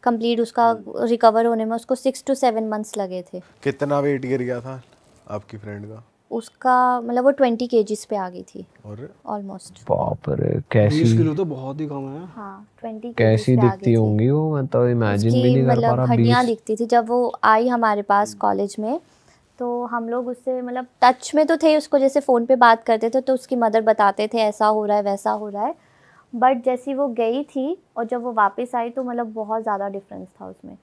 S1: कंप्लीट उसका रिकवर होने में उसको 6 to 7 मंथ्स लगे थे।
S4: कितना वेट गिर गया था आपकी फ्रेंड का?
S1: उसका मतलब वो 20 kgs पे आ गई थी
S4: और
S1: ऑलमोस्ट।
S2: बाप रे,
S3: 20
S2: कैसी
S3: किलो तो बहुत ही कम है।
S1: हाँ 20 kgs
S2: कैसी
S1: पे आ
S2: दिखती
S1: गई थी।
S2: होंगी वो, मैं तो इमेजिन भी
S1: उसकी
S2: नहीं कर पा
S1: मतलब
S2: रहा।
S1: हड्डियाँ
S2: 20
S1: दिखती थी जब वो आई हमारे पास कॉलेज में, तो हम लोग उससे मतलब टच में तो थे, उसको जैसे फ़ोन पे बात करते थे, तो उसकी मदर बताते थे ऐसा हो रहा है वैसा हो रहा है, बट जैसी वो गई थी और जब वो वापस आई, तो मतलब बहुत ज़्यादा डिफरेंस था उसमें।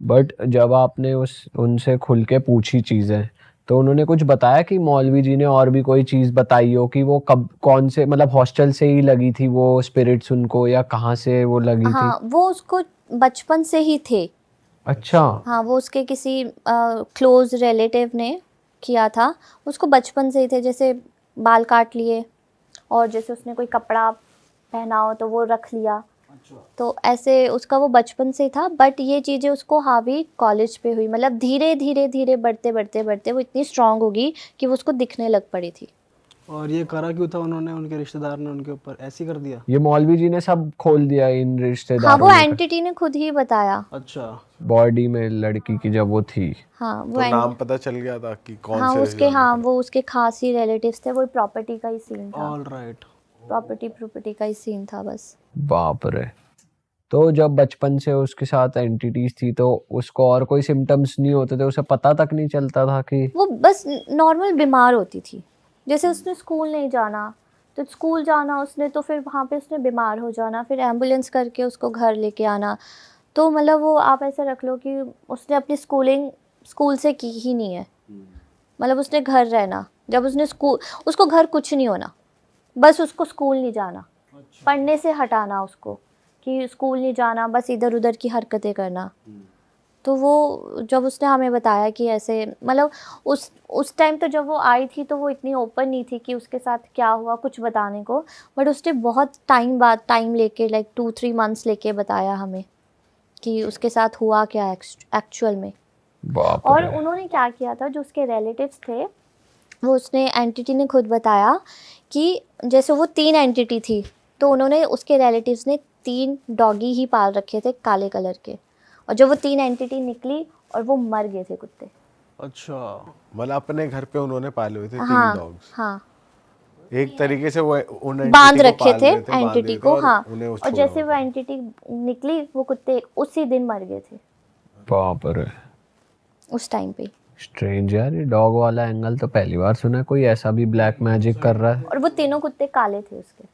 S2: बट जब आपने उनसे खुल के पूछी चीजें, तो उन्होंने कुछ बताया कि मौलवी जी ने और भी कोई चीज बताई हो कि वो कब कौन से मतलब हॉस्टल से ही लगी थी वो स्पिरिट्स उनको, या कहाँ से वो लगी थी?
S1: हाँ, वो उसको बचपन से ही थे।
S2: अच्छा,
S1: हाँ, वो उसके किसी क्लोज रिलेटिव ने किया था, उसको बचपन से ही थे, जैसे बाल काट लिए, और जैसे उसने कोई कपड़ा पहना हो तो वो रख लिया, तो ऐसे उसका वो बचपन से था, बट ये चीज़ें उसको हावी कॉलेज पे हुई, मतलब धीरे धीरे धीरे बढ़ते बढ़ते बढ़ते वो इतनी स्ट्रांग होगी कि वो उसको दिखने लग पड़ी थी।
S3: और ये करा क्यों था उन्होंने, उनके रिश्तेदार ने उनके ऊपर ऐसे ही कर दिया?
S2: ये मौलवी जी ने सब खोल दिया इन
S1: हाँ,
S2: रिश्तेदारों
S1: वो
S2: ने।
S1: एंटिटी ने खुद ही बताया।
S3: अच्छा।
S2: बॉडी में लड़की की जब वो थी।
S1: हाँ वो
S4: तो नाम पता चल गया था कि कौन
S1: हाँ
S4: से
S1: उसके,
S4: रिश्तेदार
S1: हाँ
S4: थे?
S1: वो उसके खास ही रिलेटिव्स थे, वो प्रॉपर्टी का ही सीन था।
S3: All right.
S1: प्रॉपर्टी का ही सीन था बस।
S2: बाप रे। तो जब बचपन से उसके साथ एंटिटीज थी तो उसको और कोई सिम्टम्स नहीं होते थे, उसे पता तक नहीं चलता था कि
S1: वो बस नॉर्मल बीमार होती थी। जैसे उसने स्कूल नहीं जाना, तो स्कूल जाना उसने तो फिर वहाँ पे उसने बीमार हो जाना, फिर एम्बुलेंस करके उसको घर लेके आना। तो मतलब वो आप ऐसे रख लो कि उसने अपनी स्कूलिंग स्कूल से की ही नहीं है। मतलब उसने घर रहना, जब उसने स्कूल, उसको घर कुछ नहीं होना, बस उसको स्कूल नहीं जाना, पढ़ने से हटाना उसको, कि स्कूल नहीं जाना, बस इधर उधर की हरकतें करना। तो वो जब उसने हमें बताया कि ऐसे, मतलब उस टाइम तो जब वो आई थी तो वो इतनी ओपन नहीं थी कि उसके साथ क्या हुआ कुछ बताने को, बट उसने बहुत टाइम बाद टाइम लेके, लाइक 2-3 मंथ्स लेके बताया हमें कि उसके साथ हुआ क्या एक्चुअल में।
S2: बाप
S1: और
S2: रे।
S1: उन्होंने क्या किया था, जो उसके रिलेटिव्स थे, वो उसने एंटिटी ने खुद बताया कि जैसे वो 3 एंटिटी थी, तो उन्होंने उसके रिलेटिव्स ने 3 डॉगी ही पाल रखे थे काले कलर के, और जब वो 3 एंटिटी निकली और वो मर गए थे कुत्ते।
S3: अच्छा।
S4: मतलब अपने घर पे उन्होंने पाले हुए थे 3
S1: हाँ
S4: डॉग्स।
S1: हाँ,
S4: एक तरीके से वो उन
S1: बांध
S4: एंटिटी को
S1: रखे
S4: पाल
S1: थे
S4: रहे थे, बांध
S1: एंटिटी
S4: रहे थे
S1: को,
S4: और
S1: हाँ।
S4: उन्हें
S1: और
S4: छोड़ा
S1: जैसे वो
S4: हुआ था।
S1: एंटिटी निकली, वो कुत्ते उसी दिन मर गए थे,
S2: बाप रे।
S1: उस टाइम पे।
S2: स्ट्रेंज यार, ये डॉग वाला एंगल तो पहली बार सुना है, कोई ऐसा भी ब्लैक मैजिक कर रहा है।
S1: और वो तीनों कुत्ते काले थे उसके।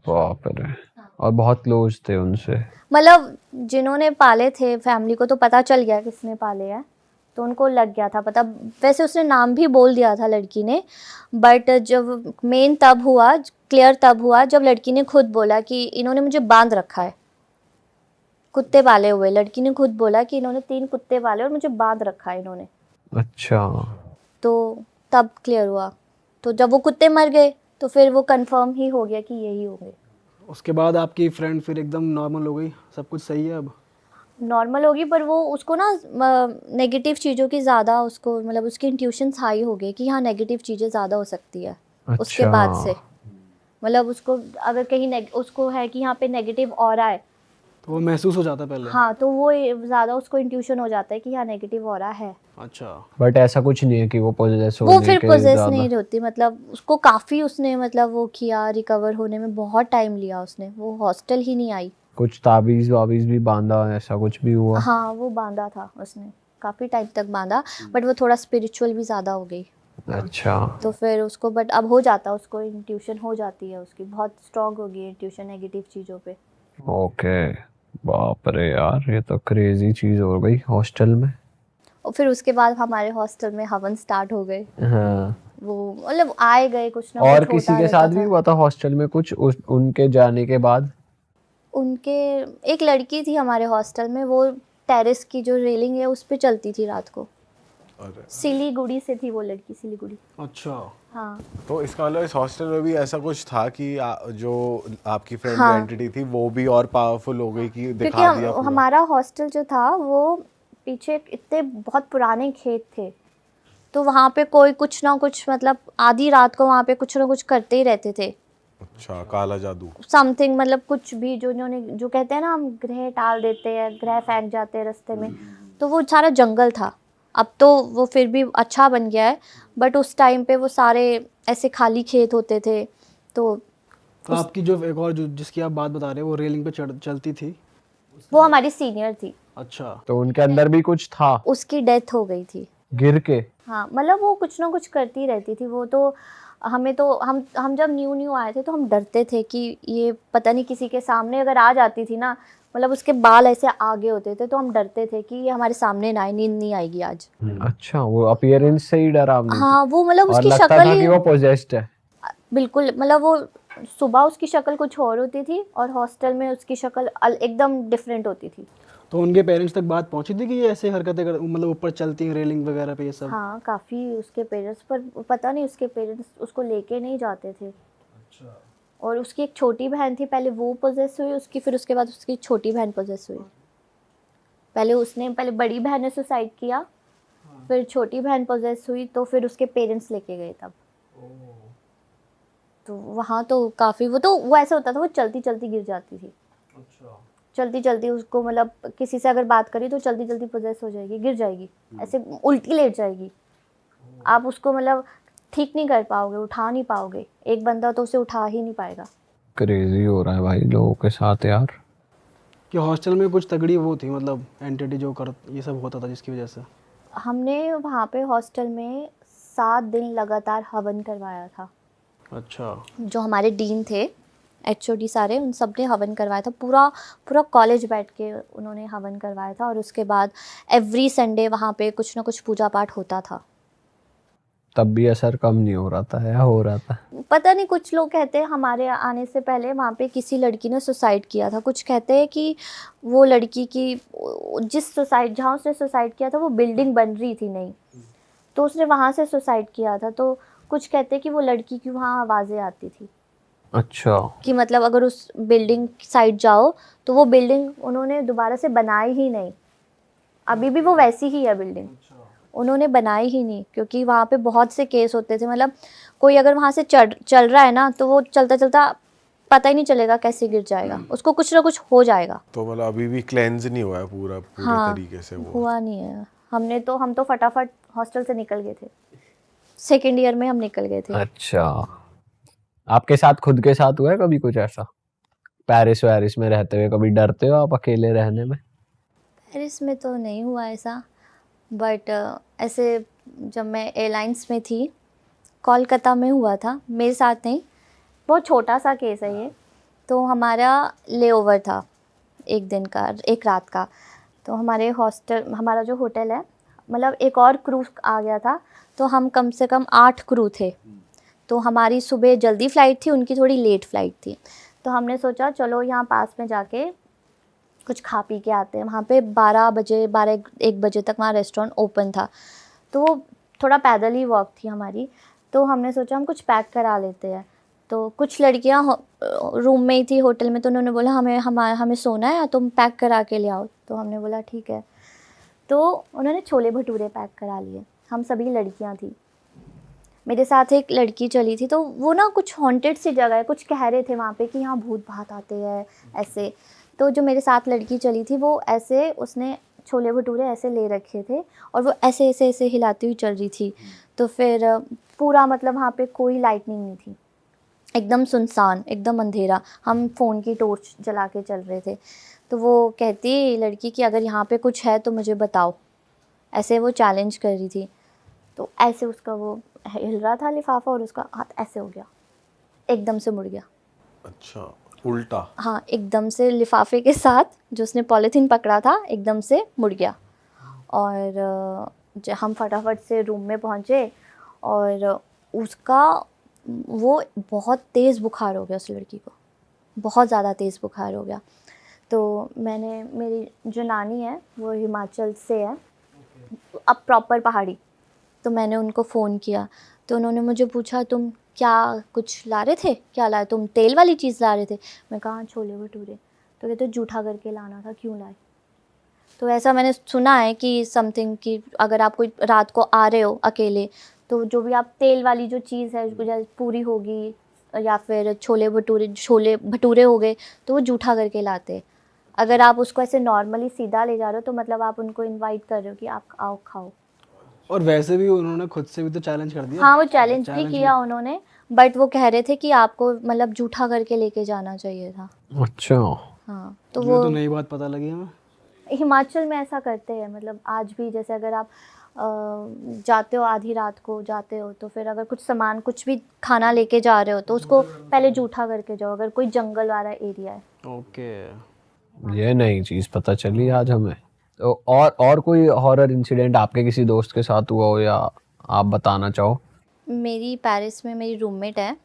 S2: बाप रे। और बहुत क्लोज थे उनसे।
S1: मतलब जिन्होंने पाले थे फैमिली को तो पता चल गया किसने पाले हैं, तो उनको लग गया था पता। वैसे उसने नाम भी बोल दिया था लड़की ने, बट जब मेन तब हुआ, क्लियर तब हुआ जब लड़की ने खुद बोला कि इन्होंने मुझे बांध रखा है, कुत्ते पाले हुए। लड़की ने खुद बोला कि इन्होंने 3 कुत्ते पाले और मुझे बांध रखा है इन्होंने।
S2: अच्छा।
S1: तो तब क्लियर हुआ। तो जब वो कुत्ते मर गए तो फिर वो कंफर्म ही हो गया कि यही होंगे।
S3: उसके बाद आपकी फ्रेंड फिर एकदम नॉर्मल हो गई, सब कुछ सही है अब?
S1: नॉर्मल होगी, पर वो उसको ना नेगेटिव चीज़ों की ज़्यादा उसको, मतलब उसकी इंट्यूशंस हाई हो गई कि हाँ नेगेटिव चीज़ें ज़्यादा हो सकती है। उसके
S2: अच्छा।
S1: बाद से मतलब उसको अगर कहीं उसको है कि यहाँ पे नेगेटिव ऑरा है,
S3: तो वो महसूस हो जाता पहले?
S1: हाँ, तो वो ज़्यादा उसको इंट्यूशन हो जाता है कि यहाँ नेगेटिव ऑरा है।
S3: अच्छा।
S2: बट ऐसा कुछ नहीं है कि वो पोजेस
S1: वो
S2: होने
S1: फिर
S2: के
S1: पोजेस
S2: ज्यादा।
S1: नहीं होती, मतलब उसको काफ़ी उसने मतलब वो किया, रिकवर होने में बहुत टाइम लिया उसने, वो हॉस्टल ही नहीं आई।
S2: कुछ ताबीज वाबीज भी बांधा, ऐसा कुछ भी हुआ?
S1: हाँ वो बांधा था उसने, काफ़ी टाइम तक बांधा, बट वो थोड़ा स्पिरिचुअल भी ज़्यादा हो गई।
S2: अच्छा।
S1: तो फिर उसको, बट अब हो जाता, उसको इंट्यूशन हो जाती है उसकी, बहुत स्ट्रांग हो गई है इंट्यूशन नेगेटिव चीज़ों पे।
S2: ओके। बाप रे यार, ये तो क्रेजी चीज हो गई हॉस्टल में।
S1: और फिर उसके बाद हमारे हॉस्टल में हवन स्टार्ट हो गए।
S2: हाँ।
S1: वो मतलब आए गए कुछ ना
S2: और
S1: कुछ
S2: किसी
S1: होता
S2: के
S1: रहता
S2: साथ भी
S1: था।
S2: हुआ था हॉस्टल में कुछ उनके जाने के बाद?
S1: उनके एक लड़की थी हमारे हॉस्टल में, वो टेरेस की जो रेलिंग है उस पे चलती थी रात को।
S4: अरे,
S1: सिलीगुड़ी से थी वो लड़की, सिलीगुड़ी।
S3: अच्छा।
S1: हाँ
S4: तो इसका मतलब इस हॉस्टल में भी ऐसा कुछ था कि जो आपकी फ्रेंड
S1: हाँ।
S4: एंटिटी थी वो भी और पावरफुल हो गई कि
S1: क्योंकि
S4: दिखा दिया पूरा?
S1: हमारा हॉस्टल जो था वो पीछे इतने बहुत पुराने खेत थे, तो वहाँ पे कोई कुछ ना कुछ, मतलब आधी रात को वहाँ पे कुछ ना कुछ करते ही रहते थे।
S4: अच्छा, काला जादू।
S1: समथिंग, मतलब कुछ भी जो इन्होंने, जो कहते हैं ना हम ग्रह टाल देते हैं, ग्रह फेंक जाते हैं रास्ते में, तो वो सारा जंगल था। अब तो वो फिर भी अच्छा बन गया है, बट उस टाइम पे वो सारे ऐसे खाली खेत होते थे। तो
S3: तो आपकी जो एक और जो जिसकी आप बात बता रहे हो वो रेलिंग पे चलती थी?
S1: वो हमारी सीनियर थी,
S3: अच्छा।
S2: तो उनके अंदर भी कुछ था?
S1: उसकी डेथ हो गई थी।
S2: गिर के?
S1: हाँ, मतलब वो कुछ ना कुछ करती रहती थी वो। तो हमें तो हम जब न्यू आए थे तो हम डरते थे कि ये पता नहीं किसी के सामने अगर आ जाती थी ना, मतलब उसके बाल ऐसे आगे होते थे, तो हम डरते थे कि ये हमारे सामने ना आए, नींद नहीं आएगी आज।
S2: अच्छा, वो अपीयरेंस से ही डरावनी थी?
S1: हाँ वो मतलब
S2: और
S1: उसकी
S2: लगता
S1: शक्ल
S2: था
S1: ही
S2: कि वो पोजेस्ड है?
S1: बिल्कुल, मतलब वो सुबह उसकी शक्ल कुछ और होती थी और हॉस्टल में उसकी शक्ल एकदम डिफरेंट होती थी।
S3: तो उनके पेरेंट्स तक बात पहुंची थी कि ये ऐसे हरकतें कर, मतलब ऊपर चलती हैं रेलिंग वगैरह पे ये सब?
S1: हाँ काफ़ी उसके पेरेंट्स, पर पता नहीं उसके पेरेंट्स उसको लेके नहीं जाते थे। और उसकी एक छोटी बहन थी, पहले वो पोजेस हुई उसकी, फिर उसके बाद उसकी छोटी बहन पोजेस हुई। पहले बड़ी बहन ने सुसाइड किया, फिर छोटी बहन पोजेस हुई, तो फिर उसके पेरेंट्स लेके गए तब। तो वहाँ तो काफ़ी वो ऐसा होता था, वो चलती चलती गिर जाती थी। चलती चलती उसको मतलब किसी से अगर बात करी तो चलती चलती पोजेस हो जाएगी, गिर जाएगी, ऐसे उल्टी लेट जाएगी। आप उसको मतलब ठीक नहीं कर पाओगे, उठा नहीं पाओगे, एक बंदा तो उसे उठा ही नहीं पाएगा।
S2: क्रेजी हो रहा है भाई लोगों के साथ यार।
S3: कि हॉस्टल में कुछ तगड़ी वो थी, मतलब एंटिटी जो कर ये सब होता था जिसकी वजह से?
S1: हमने वहाँ पे हॉस्टल में 7 दिन लगातार हवन करवाया था।
S3: अच्छा।
S1: जो हमारे डीन थे, एचओडी सारे, उन सब ने हवन करवाया था। पूरा कॉलेज बैठ के उन्होंने हवन करवाया था। और उसके बाद एवरी संडे वहाँ पे कुछ ना कुछ पूजा पाठ होता था।
S2: तब भी असर कम नहीं हो रहा था या हो रहा था?
S1: पता नहीं, कुछ लोग कहते हैं हमारे आने से पहले वहाँ पे किसी लड़की ने सुसाइड किया था। कुछ कहते हैं कि वो लड़की की जहाँ उसने सुसाइड किया था वो बिल्डिंग बन रही थी नहीं, तो उसने वहाँ से सुसाइड किया था। तो कुछ कहते हैं कि वो लड़की की वहाँ आवाज़ें आती थी।
S2: अच्छा।
S1: कि मतलब अगर उस बिल्डिंग साइड जाओ तो वो बिल्डिंग उन्होंने दोबारा से बनाई ही नहीं, अभी भी वो वैसी ही है बिल्डिंग, उन्होंने बनाई ही नहीं। क्योंकि वहाँ पे बहुत से केस होते थे, मतलब कोई अगर वहाँ से चल रहा है ना, तो वो चलता चलता पता ही नहीं चलेगा कैसे गिर जाएगा, उसको कुछ ना कुछ हो जाएगा।
S4: तो मतलब अभी भी क्लेंज नहीं हुआ है पूरे
S1: हाँ,
S4: तरीके से वो?
S1: हुआ नहीं है। हम तो फटाफट हॉस्टल से निकल गए थे, 2nd ईयर में हम निकल गए थे।
S2: अच्छा, आपके साथ खुद के साथ हुआ है कभी कुछ ऐसा? पेरिस वेरिस में रहते हुए कभी डरते हो आप अकेले रहने में?
S1: पेरिस में तो नहीं हुआ ऐसा, बट ऐसे जब मैं एयरलाइंस में थी, कोलकाता में हुआ था, मेरे साथ नहीं, बहुत छोटा सा केस है ये। तो हमारा लेओवर था एक दिन का, एक रात का। तो हमारा जो होटल है, मतलब एक और क्रू आ गया था, तो हम कम से कम 8 क्रू थे। तो हमारी सुबह जल्दी फ़्लाइट थी, उनकी थोड़ी लेट फ़्लाइट थी। तो हमने सोचा चलो यहाँ पास में जाके कुछ खा पी के आते हैं। वहाँ पे 12-1 बजे तक वहाँ रेस्टोरेंट ओपन था, तो वो थोड़ा पैदल ही वॉक थी हमारी। तो हमने सोचा हम कुछ पैक करा लेते हैं। तो कुछ लड़कियाँ रूम में ही थी होटल में, तो उन्होंने बोला हमें सोना है, तुम पैक करा के ले आओ। तो हमने बोला ठीक है। तो उन्होंने छोले भटूरे पैक करा लिए। हम सभी लड़कियाँ थी, मेरे साथ एक लड़की चली थी। तो वो ना कुछ हॉन्टेड सी जगह है, कुछ कह रहे थे वहाँ पे कि यहाँ भूत भात आते हैं ऐसे। तो जो मेरे साथ लड़की चली थी वो ऐसे, उसने छोले भटूरे ऐसे ले रखे थे और वो ऐसे ऐसे ऐसे हिलाती हुई चल रही थी। तो फिर पूरा मतलब वहाँ पे कोई लाइटनिंग नहीं थी, एकदम सुनसान, एकदम अंधेरा। हम फ़ोन की टॉर्च जला के चल रहे थे। तो वो कहती लड़की कि अगर यहाँ पे कुछ है तो मुझे बताओ, ऐसे वो चैलेंज कर रही थी। तो ऐसे उसका वो हिल रहा था लिफाफा और उसका हाथ ऐसे हो गया, एकदम से मुड़ गया।
S4: अच्छा, उल्टा?
S1: हाँ, एकदम से लिफाफे के साथ जो उसने पॉलीथीन पकड़ा था एकदम से मुड़ गया। और हम फटाफट से रूम में पहुँचे और उसका वो बहुत तेज़ बुखार हो गया, उस लड़की को बहुत ज़्यादा तेज़ बुखार हो गया। तो मेरी जो नानी है वो हिमाचल से है, अब प्रॉपर पहाड़ी। तो मैंने उनको फ़ोन किया, तो उन्होंने मुझे पूछा तुम क्या कुछ ला रहे थे, क्या लाए तुम, तेल वाली चीज़ ला रहे थे? मैं कहा छोले भटूरे। तो कहते जूठा करके लाना था, क्यों लाए? तो ऐसा मैंने सुना है कि समथिंग कि अगर आप कोई रात को आ रहे हो अकेले, तो जो भी आप तेल वाली जो चीज़ है, जैसे पूरी होगी या फिर छोले भटूरे हो गए, तो वो जूठा करके लाते। अगर आप उसको ऐसे नॉर्मली सीधा ले जा रहे हो तो मतलब आप उनको इनवाइट कर रहे हो कि आप आओ खाओ।
S3: और वैसे भी उन्होंने खुद से भी तो चैलेंज कर दिया।
S1: हाँ, वो चैलेंज भी किया उन्होंने, बट वो कह रहे थे कि आपको मतलब जूठा करके लेके जाना चाहिए था।
S2: अच्छा।
S1: हाँ, तो
S3: ये
S1: वो
S3: तो नई बात पता लगी हमें।
S1: हिमाचल में ऐसा करते हैं, मतलब आज भी। जैसे अगर आप जाते हो आधी रात को जाते हो, तो फिर अगर कुछ सामान कुछ भी खाना लेके जा रहे हो तो उसको पहले जूठा करके जाओ, अगर कोई जंगल वाला एरिया है।
S3: ओके।
S2: ये नई चीज पता चली आज हमें। तो और कोई हॉरर इंसिडेंट आपके किसी दोस्त के साथ हुआ हो या आप बताना चाहो?
S1: मेरी पेरिस में मेरी रूममेट है,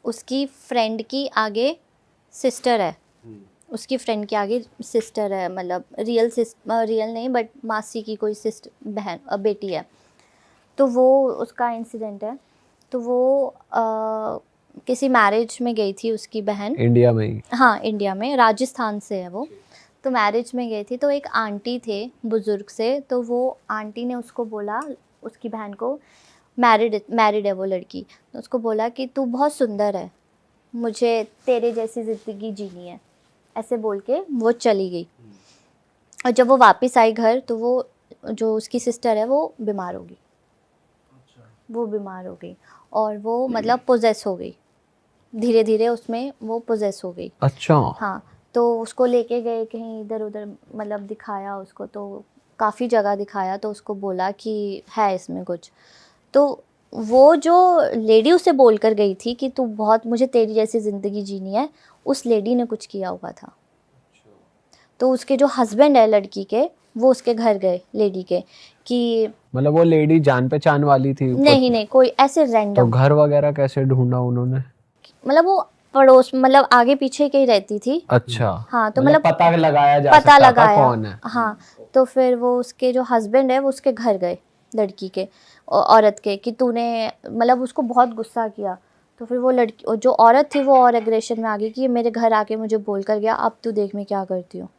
S1: उसकी फ्रेंड की आगे सिस्टर है, उसकी फ्रेंड के आगे सिस्टर है, मतलब रियल नहीं बट मासी की कोई बहन बेटी है। तो वो उसका इंसिडेंट है। तो वो किसी मैरिज में गई थी उसकी बहन,
S2: इंडिया में ही?
S1: हाँ इंडिया में, राजस्थान से है वो। तो मैरिज में गई थी, तो एक आंटी थे बुज़ुर्ग से, तो वो आंटी ने उसको बोला, उसकी बहन को, मैरिड है वो लड़की, तो उसको बोला कि तू बहुत सुंदर है, मुझे तेरे जैसी ज़िंदगी जीनी है, ऐसे बोल के वो चली गई। और जब वो वापस आई घर, तो वो जो उसकी सिस्टर है वो बीमार हो गई। वो बीमार हो गई और वो मतलब पोजेस हो गई, धीरे धीरे उसमें वो पोजेस हो गई।
S2: अच्छा।
S1: हाँ, तो उसको लेके गए कहीं इधर उधर, मतलब दिखाया उसको, तो काफ़ी जगह दिखाया, तो उसको बोला कि है इसमें कुछ। तो वो जो लेडी उसे बोल कर गई थी कि तू बहुत, मुझे तेरी जैसी ज़िंदगी जीनी है, उस लेडी ने कुछ किया हुआ था। तो उसके जो हस्बैंड है लड़की के, वो उसके घर गए लेडी के कि
S2: मतलब वो लेडी जान पहचान वाली थी?
S1: नहीं नहीं, कोई ऐसे
S2: तो
S1: रैंडम,
S2: घर वगैरह कैसे ढूंढा उन्होंने?
S1: मतलब वो पड़ोस, मतलब आगे पीछे के ही रहती थी।
S2: अच्छा।
S1: हाँ, तो मतलब
S2: पता लगाया जा
S1: पता
S2: सकता था
S1: लगाया,
S2: कौन है?
S1: हाँ। तो फिर वो उसके जो हस्बैंड है वो उसके घर गए लड़की के, औरत के, कि तूने, मतलब उसको बहुत गुस्सा किया। तो फिर वो लड़की, जो औरत थी, वो और एग्रेशन में आ गई कि ये मेरे घर आके मुझे बोल कर गया, अब तू देख मैं क्या करती हूँ।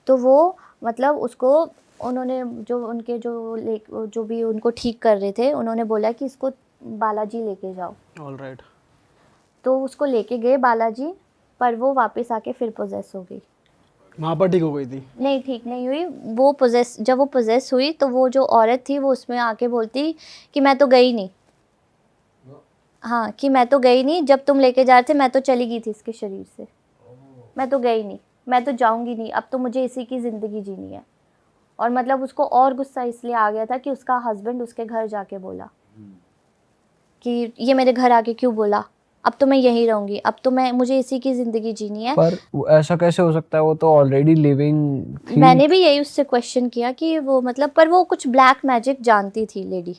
S1: तो वो मतलब उसको, उन्होंने जो उनके जो भी उनको ठीक कर रहे थे, उन्होंने बोला कि इसको बालाजी लेके जाओ।
S3: All right.
S1: तो उसको लेके गए बालाजी, पर वो वापस आके फिर पोजेस हो गई।
S3: वहाँ पर ठीक हो गई थी?
S1: नहीं, ठीक नहीं हुई वो। पोजेस, जब वो पोजेस हुई, तो वो जो औरत थी वो उसमें आके बोलती कि मैं तो गई नहीं। हाँ, कि मैं तो गई नहीं, जब तुम लेके जा रहे थे मैं तो चली गई थी इसके शरीर से, मैं तो गई नहीं, मैं तो जाऊंगी नहीं, अब तो मुझे इसी की ज़िंदगी जीनी है। और मतलब उसको और गुस्सा इसलिए आ गया था कि उसका हस्बैंड उसके घर जाके बोला कि ये मेरे घर आके क्यों बोला, अब तो मैं यहीं रहूंगी, अब तो मुझे इसी की ज़िंदगी जीनी है।
S2: पर ऐसा कैसे हो सकता है? वो तो ऑलरेडी लिविंग थी।
S1: मैंने भी यही उससे क्वेश्चन किया कि वो मतलब, पर वो कुछ ब्लैक मैजिक जानती थी लेडी।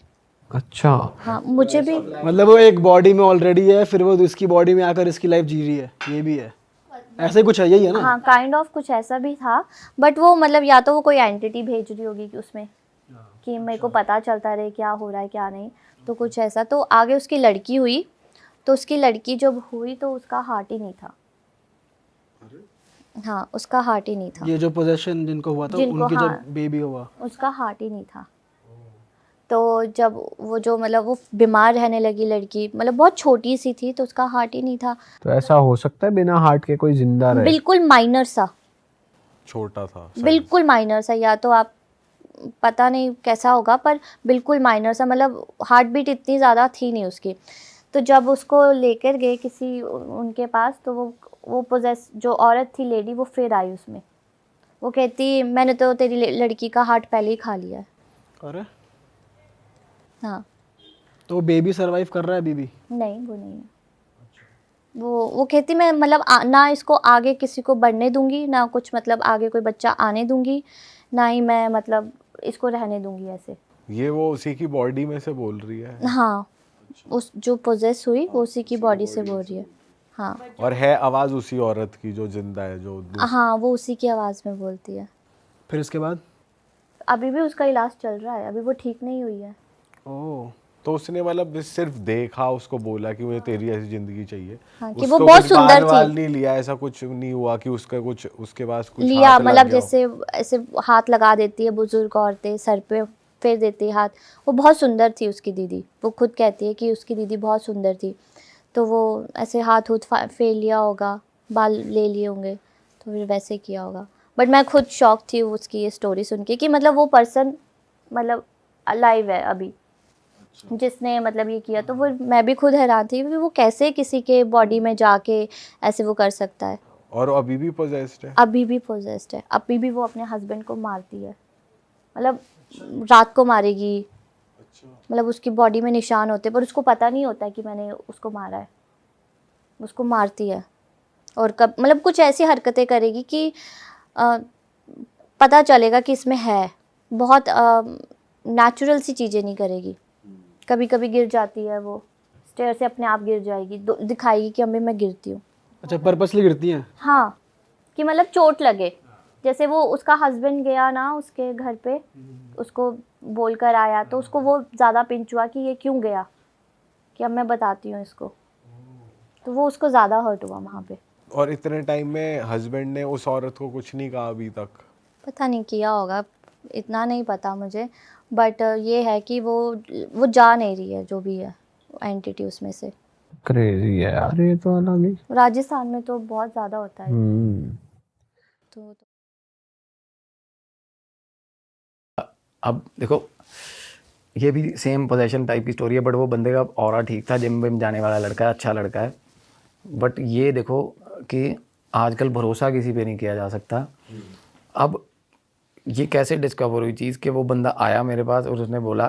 S2: अच्छा।
S1: हाँ, मुझे भी।
S3: मतलब वो एक बॉडी में ऑलरेडी है, फिर वो इसकी बॉडी में आकर इसकी लाइफ जी रही है, ये भी है, ऐसे कुछ है, यही है ना?
S1: हाँ, काइंड ऑफ कुछ ऐसा भी था। बट वो मतलब या तो वो कोई एंटिटी भेज रही होगी कि उसमें, कि मेरे को पता चलता रहे क्या हो रहा है क्या नहीं, तो कुछ ऐसा। तो आगे उसकी लड़की हुई, तो उसकी लड़की जब हुई तो उसका हार्ट ही नहीं था। हाँ, उसका हार्ट ही नहीं था।
S3: ये जो पोजेशन जिनको हुआ था,
S1: जिनको,
S3: उनकी
S1: हाँ,
S3: जब बेबी हुआ,
S1: उसका हार्ट ही नहीं था। तो जब वो जो मतलब वो बीमार रहने लगी लड़की, मतलब बहुत छोटी सी थी, तो उसका हार्ट ही नहीं था।
S2: तो ऐसा हो सकता है बिना हार्ट के कोई जिंदा रहे?
S1: बिल्कुल माइनर सा,
S4: छोटा था size।
S1: बिल्कुल माइनर सा, या तो आप पता नहीं कैसा होगा, पर बिल्कुल माइनर सा, मतलब हार्ट बीट इतनी ज़्यादा थी नहीं उसकी। तो जब उसको लेकर गए किसी उनके पास, तो वो पोजेस, जो औरत थी लेडी, वो फिर आई उसमें। वो कहती मैंने तो तेरी लड़की का हार्ट पहले ही खा लिया है।
S3: अरे
S1: हाँ,
S3: तो बेबी सरवाइव कर रहा है अभी भी?
S1: नहीं, वो नहीं है। वो कहती मैं मतलब ना इसको आगे किसी को बढ़ने दूंगी, ना कुछ मतलब आगे कोई बच्चा आने दूंगी, ना ही मैं मतलब इसको रहने दूंगी ऐसे।
S4: ये वो उसी की बॉडी में से बोल रही है?
S1: हाँ, उस जो पोजेस हुई वो उसी की बॉडी से बोल रही है। हाँ,
S4: और है आवाज उसी औरत की जो जिंदा है, जो
S1: हाँ, वो उसी की आवाज़ में बोलती है।
S3: फिर इसके बाद?
S1: अभी भी उसका इलाज चल रहा है, अभी वो ठीक नहीं हुई है।
S3: ओह,
S4: तो उसने मतलब सिर्फ देखा, उसको बोला कि मुझे तेरी ऐसी जिंदगी चाहिए,
S1: हाँ, कि वो
S4: उसको
S1: बहुत
S4: कुछ
S1: सुंदर
S4: बाल
S1: थी।
S4: नहीं लिया, ऐसा कुछ नहीं हुआ कि उसका कुछ उसके पास कुछ
S1: लिया,
S4: हाथ लग
S1: मतलब
S4: गया हो?
S1: जैसे ऐसे हाथ लगा देती है बुजुर्ग औरतें, सर पे फेर देती है हाथ। वो बहुत सुंदर थी उसकी दीदी, वो खुद कहती है कि उसकी दीदी बहुत सुंदर थी। तो वो ऐसे हाथ फेर लिया होगा, बाल ले लिए होंगे, तो फिर वैसे किया होगा। बट मैं खुद शॉक थी उसकी ये स्टोरी सुन के कि मतलब वो पर्सन मतलब अलाइव है अभी, जिसने मतलब ये किया। तो वो, मैं भी खुद हैरान थी कि वो कैसे किसी के बॉडी में जाके ऐसे वो कर सकता है।
S4: और अभी भी पोजेस्ड है?
S1: अभी भी पोजेस्ड है, अभी भी वो अपने हस्बैंड को मारती है, मतलब रात को मारेगी। मतलब उसकी बॉडी में निशान होते हैं, पर उसको पता नहीं होता है कि मैंने उसको मारा है, उसको मारती है। और कब मतलब कुछ ऐसी हरकतें करेगी कि पता चलेगा कि इसमें है। बहुत नेचुरल सी चीज़ें नहीं करेगी। कभी कभी गिर जाती है, वो स्टेयर से अपने आप गिर जाएगी, दिखाएगी कि अम्मी मैं गिरती हूँ।
S3: अच्छा, पर्पसली गिरती हैं?
S1: हाँ, कि मतलब चोट लगे। जैसे वो उसका हस्बैंड गया ना उसके घर पे, उसको बोल कर आया, तो उसको वो ज़्यादा पिंच हुआ कि ये क्यों गया, कि अब मैं बताती हूँ इसको। तो वो उसको ज़्यादा हर्ट हुआ वहाँ पे।
S4: और इतने टाइम में हस्बैंड ने उस औरत को कुछ नहीं कहा अभी तक?
S1: पता नहीं किया होगा, इतना नहीं पता मुझे, बट ये है कि वो जा नहीं रही है जो भी है एंटिटी उसमें से।
S2: क्रेजी है यार ये तो अलग ही।
S1: राजस्थान में तो बहुत ज़्यादा होता है। तो
S5: अब देखो ये भी सेम पोजेशन टाइप की स्टोरी है, बट वो बंदे का ऑरा ठीक था, जिम विम जाने वाला लड़का है, अच्छा लड़का है। बट ये देखो कि आजकल भरोसा किसी पे नहीं किया जा सकता। अब ये कैसे डिस्कवर हुई चीज़ कि वो बंदा आया मेरे पास और उसने बोला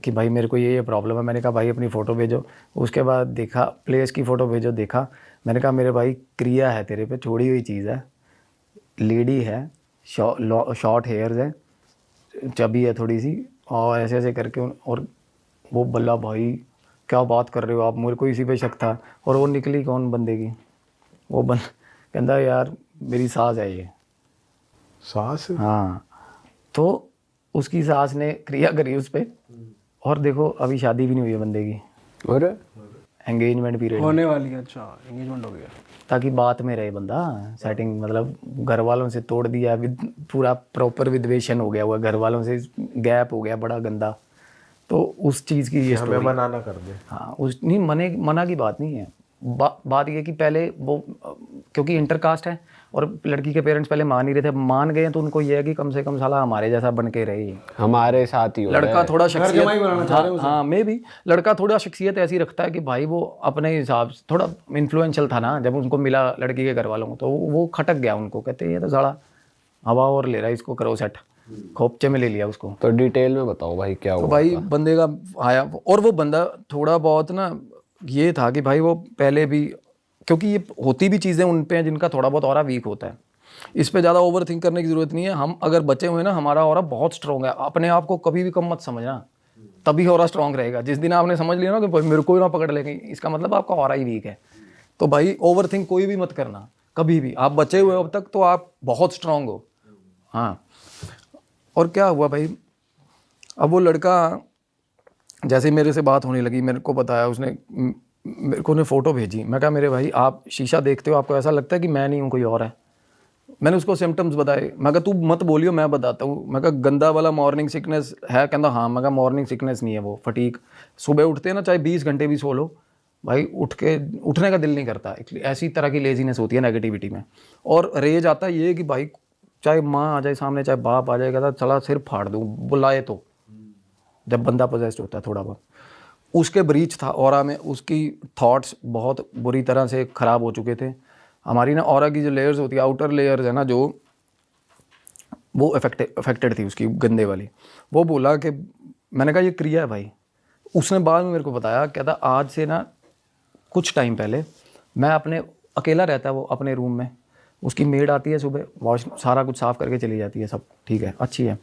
S5: कि भाई मेरे को ये प्रॉब्लम है। मैंने कहा भाई अपनी फ़ोटो भेजो। उसके बाद देखा प्लेस की फ़ोटो भेजो, देखा। मैंने कहा मेरे भाई क्रिया है तेरे पे, छोड़ी हुई चीज़ है, लेडी है, शॉर्ट हेयर्स है, चबी है थोड़ी सी, और ऐसे ऐसे करके और वो बल्ला भाई क्या बात कर रहे हो आप, मेरे को इसी पे शक था। और वो निकली कौन बंदे की, वो कहता यार मेरी सास है ये।
S4: सास?
S5: हाँ, तो उसकी सास ने क्रिया करी उस पर, और देखो अभी शादी भी नहीं हुई है बंदे की,
S2: और
S5: एंगेजमेंट पीरियड
S3: होने वाली है। अच्छा, एंगेजमेंट हो गया।
S5: ताकि बात में रहे बंदा, सेटिंग मतलब घर वालों से तोड़ दिया, विद पूरा प्रॉपर विद्वेषण हो गया हुआ, घर वालों से गैप हो गया बड़ा गंदा। तो उस चीज़ की ये
S4: हमें
S5: स्टोरी।
S4: मना ना कर दे।
S5: हाँ, उस नहीं मना की बात नहीं है। बात ये कि पहले वो क्योंकि इंटरकास्ट है और लड़की के पेरेंट्स पहले मान नहीं रहे थे, मान गए तो उनको ये है कि कम से कम साला हमारे जैसा बन के रहे,
S2: हमारे साथ ही हो
S5: लड़का
S2: जाए।
S5: थोड़ा
S3: जमाई बनाना
S5: शख्सियत,
S3: चाह रहे हैं
S5: हाँ मे भी लड़का थोड़ा शख्सियत ऐसी रखता है कि भाई वो अपने हिसाब से थोड़ा इन्फ्लुएंशियल था ना, जब उनको मिला लड़की के घर वालों को तो वो खटक गया उनको, कहते ये तो साला हवा और ले रहा है, इसको करो सेट, खोपचे में ले लिया उसको।
S2: तो डिटेल में बताओ भाई क्या
S5: तो
S2: हुआ
S5: भाई
S2: था?
S5: बंदे का आया, और वो बंदा थोड़ा बहुत ना ये था कि भाई वो पहले भी, क्योंकि ये होती भी चीज़ें उन पे हैं जिनका थोड़ा बहुत ऑरा वीक होता है, इस पे ज़्यादा ओवर थिंक करने की ज़रूरत नहीं है। हम अगर बचे हुए ना, हमारा ऑरा बहुत स्ट्रॉन्ग है, अपने आप को कभी भी कम मत समझना, तभी ऑरा स्ट्रॉन्ग रहेगा। जिस दिन आपने समझ लिया ना कि भाई मेरे को ही ना पकड़ लेंगे, इसका मतलब आपका ऑरा ही वीक है। तो भाई ओवर थिंक कोई भी मत करना कभी भी, आप बचे हुए हो अब तक तो आप बहुत स्ट्रॉन्ग हो। हाँ, और क्या हुआ भाई, अब वो लड़का जैसे ही मेरे से बात होने लगी, मेरे को बताया उसने, मेरे को ने फ़ोटो भेजी। मैं कहा मेरे भाई आप शीशा देखते हो, आपको ऐसा लगता है कि मैं नहीं हूँ कोई और है? मैंने उसको सिम्टम्स बताए। मैं कहा तू मत बोलियो, मैं बताता हूँ। मैं कहा गंदा वाला मॉर्निंग सिकनेस है? कहता हाँ। मैं कहा मॉर्निंग सिकनेस नहीं है, वो फटीक, सुबह उठते हैं ना चाहे 20 घंटे भी सो लो भाई, उठने का दिल नहीं करता, ऐसी तरह की लेजीनेस होती है नेगेटिविटी में। और रेज आता है ये कि भाई चाहे माँ आ जाए सामने, चाहे बाप आ जाए, कहता चला सिर फाड़ दूँ बुलाए तो, जब बंदा पोजेस्ड होता है थोड़ा बहुत। उसके ब्रीच था ऑरा में, उसकी थॉट्स बहुत बुरी तरह से ख़राब हो चुके थे। हमारी ना ऑरा की जो लेयर्स होती है, आउटर लेयर्स है ना, जो वो अफेक्टेड थी उसकी गंदे वाली। वो बोला कि, मैंने कहा ये क्रिया है भाई। उसने बाद में मेरे को बताया, कहता आज से ना कुछ टाइम पहले मैं अपने अकेला रहता है वो अपने रूम में, उसकी मेड आती है सुबह, वॉश सारा कुछ साफ़ करके चली जाती है, सब ठीक है, अच्छी है।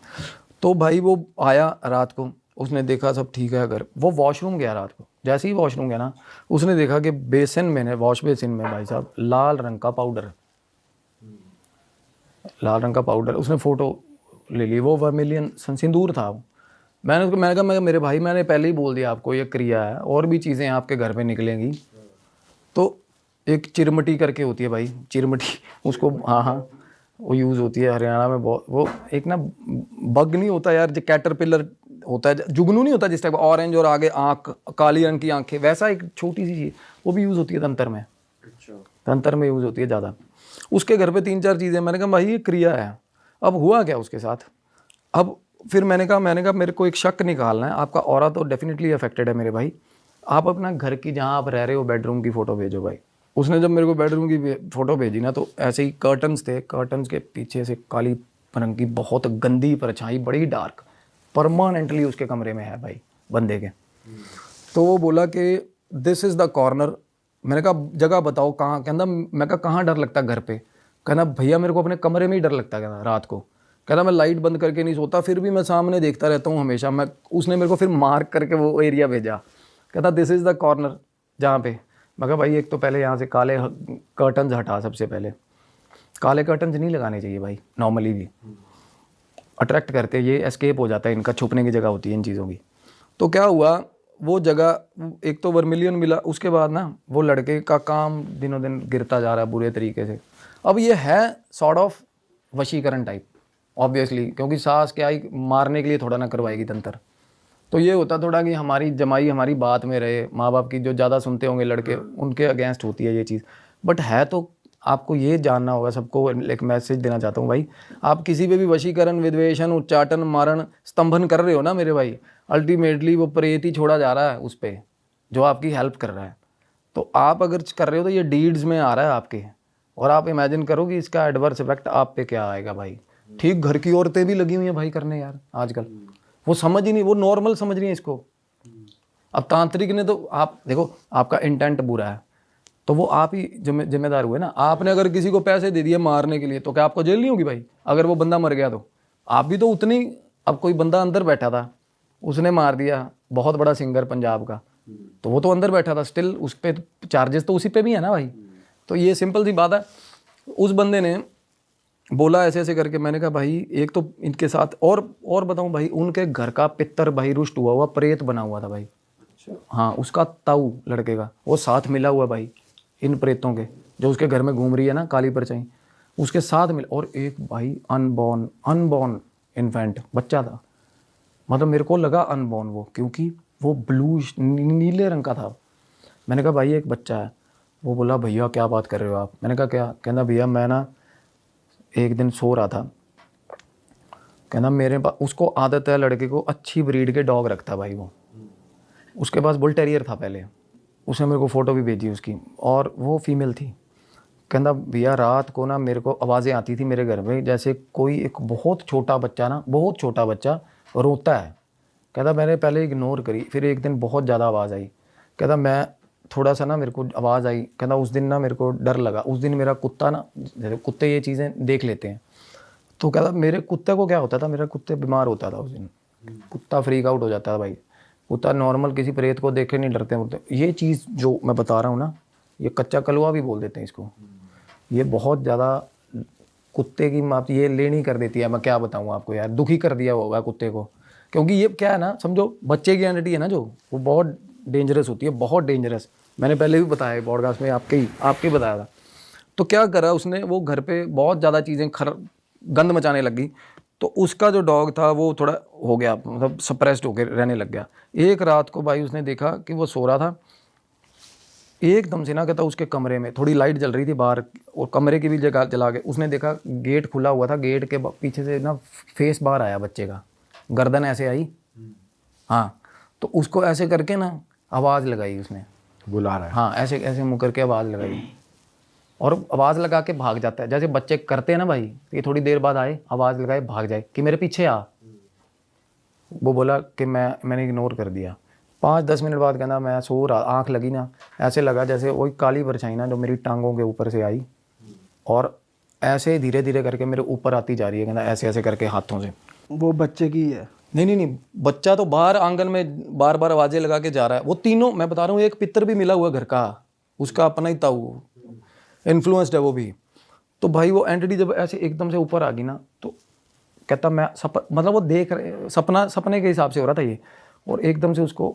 S5: तो भाई वो आया रात को, उसने देखा सब ठीक है अगर, वो वॉशरूम गया रात को, जैसे ही वॉशरूम गया ना, उसने देखा कि बेसिन में, वॉश बेसिन में भाई साहब लाल रंग का पाउडर, लाल रंग का पाउडर। उसने फ़ोटो ले ली, वो वर्मिलियन सिंदूर था। मैंने कहा मेरे भाई मैंने पहले ही बोल दिया आपको ये क्रिया है, और भी चीज़ें आपके घर पे निकलेंगी। तो एक चिरमटी करके होती है भाई, चिरमटी उसको, हाँ वो यूज़ होती है हरियाणा में बहुत। वो एक ना बग नहीं होता यार, जो कैटरपिलर होता है, जुगनू नहीं होता जिस टाइप, ऑरेंज और आगे आँख, काली रंग की आंखें, वैसा एक छोटी सी चीज़, वो भी यूज़ होती है तंत्र में। तंत्र में यूज़ होती है ज़्यादा। उसके घर पे 3-4 चीज़ें। मैंने कहा भाई ये क्रिया है। अब हुआ क्या उसके साथ, अब फिर मैंने कहा मेरे को एक शक निकालना है, आपका ऑरा तो डेफिनेटली अफेक्टेड है मेरे भाई। आप अपना घर की जहाँ आप रह रहे हो बेडरूम की फ़ोटो भेजो भाई। उसने जब मेरे को बेडरूम की फ़ोटो भेजी ना, तो ऐसे ही कर्टन्स थे, कर्टन्स के पीछे से काली रंग की बहुत गंदी परछाई, बड़ी डार्क, परमानेंटली उसके कमरे में है भाई बंदे के। तो वो बोला कि दिस इज़ द कॉर्नर। मैंने कहा जगह बताओ कहाँ? कहना, मैं कहा कहाँ डर लगता है घर पे? कहना भैया मेरे को अपने कमरे में ही डर लगता है, कहना रात को। कहना मैं लाइट बंद करके नहीं सोता, फिर भी मैं सामने देखता रहता हूँ हमेशा। उसने मेरे को फिर मार्क करके वो एरिया भेजा, कहता दिस इज़ द कॉर्नर जहाँ पे। मैं कहा भाई एक तो पहले यहाँ से काले कर्टन्स हटा, सबसे पहले काले कर्टन्स नहीं लगाने चाहिए भाई, नॉर्मली भी अट्रैक्ट करते हैं, ये एस्केप हो जाता है, इनका छुपने की जगह होती है इन चीज़ों की। तो क्या हुआ, वो जगह एक तो वर्मिलियन मिला, उसके बाद ना वो लड़के का काम दिनों दिन गिरता जा रहा है बुरे तरीके से। अब ये है सॉर्ट ऑफ वशीकरण टाइप ऑब्वियसली, क्योंकि सास क्या ही मारने के लिए थोड़ा ना करवाएगी तंत्र। तो ये होता थोड़ा कि हमारी जमाई हमारी बात में रहे, माँ बाप की जो ज़्यादा सुनते होंगे लड़के उनके अगेंस्ट होती है ये चीज़। बट है तो आपको ये जानना होगा, सबको एक मैसेज देना चाहता हूँ भाई, आप किसी पे भी वशीकरण, विद्वेषण, उच्चाटन, मारण, स्तंभन कर रहे हो ना मेरे भाई, अल्टीमेटली वो प्रेत ही छोड़ा जा रहा है उस पर जो आपकी हेल्प कर रहा है। तो आप अगर कर रहे हो तो ये डीड्स में आ रहा है आपके, और आप इमेजिन करो कि इसका एडवर्स इफेक्ट आप पे क्या आएगा भाई। ठीक, घर की औरतें भी लगी हुई हैं भाई करने यार आजकल, वो समझ ही नहीं, वो नॉर्मल समझ रही हैं इसको। अब तांत्रिक ने तो, आप देखो आपका इंटेंट बुरा है तो वो आप ही जिम्मेदार हुए ना। आपने अगर किसी को पैसे दे दिए मारने के लिए तो क्या आपको जेल नहीं होगी भाई? अगर वो बंदा मर गया तो आप भी तो उतनी, अब कोई बंदा अंदर बैठा था उसने मार दिया, बहुत बड़ा सिंगर पंजाब का, तो वो तो अंदर बैठा था, स्टिल उस पर चार्जेस तो उसी पे भी है ना भाई। तो ये सिंपल सी बात है। उस बंदे ने बोला ऐसे ऐसे करके, मैंने कहा भाई एक तो इनके साथ और बताऊं भाई, उनके घर का पितर भाई रुष्ट हुआ प्रेत बना हुआ था भाई। हाँ, उसका ताऊ लड़के का वो साथ मिला हुआ भाई इन प्रेतों के, जो उसके घर में घूम रही है ना काली परछाई, उसके साथ मिल। और एक भाई अनबॉर्न इन्फेंट बच्चा था, मतलब मेरे को लगा अनबॉर्न वो, क्योंकि वो ब्लू नीले रंग का था। मैंने कहा भाई एक बच्चा है। वो बोला भैया क्या बात कर रहे हो आप? मैंने कहा क्या? कहना भैया मैं ना एक दिन सो रहा था, कहना मेरे पास, उसको आदत है लड़के को अच्छी ब्रीड के डॉग रखता भाई वो, उसके पास बुल टेरियर था पहले, उसने मेरे को फ़ोटो भी भेजी उसकी, और वो फीमेल थी। कहना भैया रात को ना मेरे को आवाज़ें आती थी मेरे घर में, जैसे कोई एक बहुत छोटा बच्चा रोता है। कहता मैंने पहले इग्नोर करी, फिर एक दिन बहुत ज़्यादा आवाज़ आई। कहता मैं थोड़ा सा ना, मेरे को आवाज़ आई, कहता उस दिन ना मेरे को डर लगा। उस दिन मेरा कुत्ता ना, जैसे कुत्ते ये चीज़ें देख लेते हैं, तो कहता मेरे कुत्ते को क्या होता था, मेरा कुत्ते बीमार होता था उस दिन, कुत्ता फ्रीक आउट हो जाता था भाई। कुत्ता नॉर्मल किसी प्रेत को देखे नहीं डरते होते। ये चीज़ जो मैं बता रहा हूँ ना, ये कच्चा कलवा भी बोल देते हैं इसको, ये बहुत ज़्यादा कुत्ते की माप ये लेनी कर देती है। मैं क्या बताऊँ आपको यार, दुखी कर दिया होगा कुत्ते को, क्योंकि ये क्या है ना, समझो बच्चे की एंटिटी है ना जो, वो बहुत डेंजरस होती है, बहुत डेंजरस। मैंने पहले भी बताया पॉडकास्ट में, आपके बताया था। तो क्या करा उसने, वो घर पे बहुत ज़्यादा चीज़ें गंद मचाने लगी, तो उसका जो डॉग था वो थोड़ा हो गया, मतलब सप्रेस्ड होकर रहने लग गया। एक रात को भाई उसने देखा कि वो सो रहा था, एकदम से ना कहता उसके कमरे में थोड़ी लाइट जल रही थी बाहर, और कमरे की भी जगह जला के उसने देखा गेट खुला हुआ था, गेट के पीछे से ना फेस बाहर आया बच्चे का, गर्दन ऐसे आई, हाँ, तो उसको ऐसे करके ना आवाज़ लगाई उसने,
S4: बुला रहा है,
S5: हाँ ऐसे ऐसे मुँह करके आवाज़ लगाई, और आवाज़ लगा के भाग जाता है, जैसे बच्चे करते हैं ना भाई, ये थोड़ी देर बाद आए, आवाज़ लगाए, भाग जाए कि मेरे पीछे आ। वो बोला कि मैंने इग्नोर कर दिया। 5-10 मिनट बाद कहना मैं सो रहा, आँख लगी ना, ऐसे लगा जैसे वही काली परछाई ना जो मेरी टांगों के ऊपर से आई, और ऐसे धीरे धीरे करके मेरे ऊपर आती जा रही है, कहना ऐसे ऐसे करके हाथों से।
S3: वो बच्चे की है?
S5: नहीं, बच्चा तो बाहर आंगन में बार बार आवाज़ें लगा के जा रहा है। वो तीनों, मैं बता रहा हूँ, एक पितर भी मिला हुआ घर का, उसका अपना ही ताऊ, इन्फ्लुएंस्ड है वो भी। तो भाई वो एंटिटी जब ऐसे एकदम से ऊपर आ गई ना, तो कहता मैं मतलब वो देख रहे, सपने के हिसाब से हो रहा था ये, और एकदम से उसको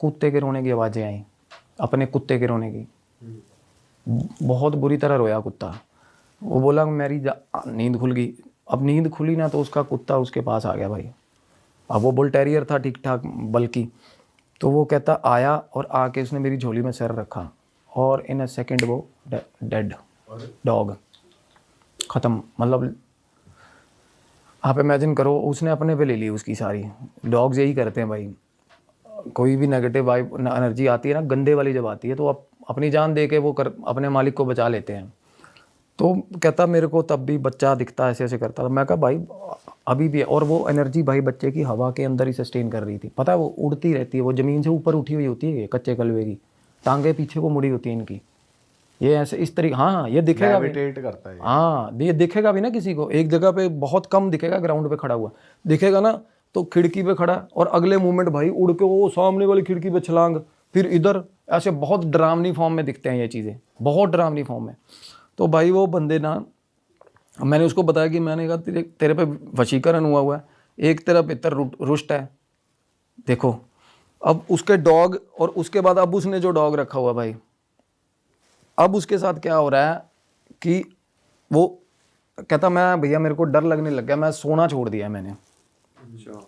S5: कुत्ते के रोने की आवाज़ें आई, अपने कुत्ते के रोने की, बहुत बुरी तरह रोया कुत्ता। वो बोला मेरी नींद खुल गई। अब नींद खुली ना तो उसका कुत्ता उसके पास आ गया भाई। अब वो बुल टेरियर था ठीक ठाक बल्कि, तो वो कहता आया और आके उसने मेरी झोली में सर रखा, और इन अ सेकेंड वो डेड डॉग ख़त्म। मतलब आप इमेजिन करो, उसने अपने पे ले ली उसकी सारी। डॉग्स यही करते हैं भाई, कोई भी नेगेटिव वाइब एनर्जी आती है ना, गंदे वाली जब आती है, तो आप अपनी जान दे के वो अपने मालिक को बचा लेते हैं। तो कहता मेरे को तब भी बच्चा दिखता ऐसे ऐसे करता था। मैं कहा भाई अभी भी है, और वो एनर्जी भाई बच्चे की हवा के अंदर ही सस्टेन कर रही थी। पता है वो उड़ती रहती है, वो ज़मीन से ऊपर उठी हुई होती है, कच्चे कलवे की टांगे पीछे को मुड़ी होती है इनकी, ये ऐसे इस तरीके। हाँ ये दिखेगा भी,
S4: करता है।
S5: हाँ ये दिखेगा भी ना किसी को, एक जगह पे बहुत कम दिखेगा, ग्राउंड पे खड़ा हुआ दिखेगा ना, तो खिड़की पे खड़ा, और अगले मोमेंट भाई उड़ के वो सामने वाली खिड़की पे छलांग, फिर इधर ऐसे। बहुत डरावनी फॉर्म में दिखते हैं ये चीज़ें, बहुत डरावनी फॉर्म में। तो भाई वो बंदे ना, मैंने उसको बताया कि मैंने कहा तेरे पे वशीकरण हुआ है, एक तेरा पितर रुष्ट है, देखो अब उसके डॉग और उसके बाद अब उसने जो डॉग रखा हुआ भाई, अब उसके साथ क्या हो रहा है कि वो कहता मैं भैया मेरे को डर लगने लग गया, मैं सोना छोड़ दिया मैंने।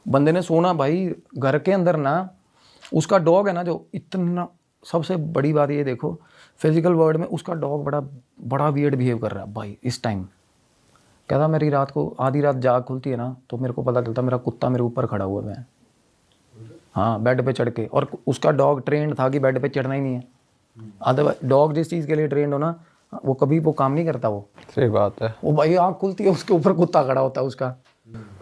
S5: बंदे ने सोना भाई घर के अंदर ना, उसका डॉग है ना जो इतना, सबसे बड़ी बात ये देखो फिजिकल वर्ल्ड में उसका डॉग बड़ा वियर्ड बिहेव कर रहा है भाई इस टाइम। कहता मेरी रात को आधी रात जाग खुलती है ना तो मेरे को पता चलता मेरा कुत्ता मेरे ऊपर खड़ा हुआ है, हाँ बेड पे चढ़ के, और उसका डॉग ट्रेंड था कि बेड पे चढ़ना ही नहीं है। अदरवाइज डॉग जिस चीज़ के लिए ट्रेंड हो ना वो कभी वो काम नहीं करता। वो
S2: सही बात है।
S5: वो भाई आँख खुलती है उसके ऊपर कुत्ता खड़ा होता है उसका।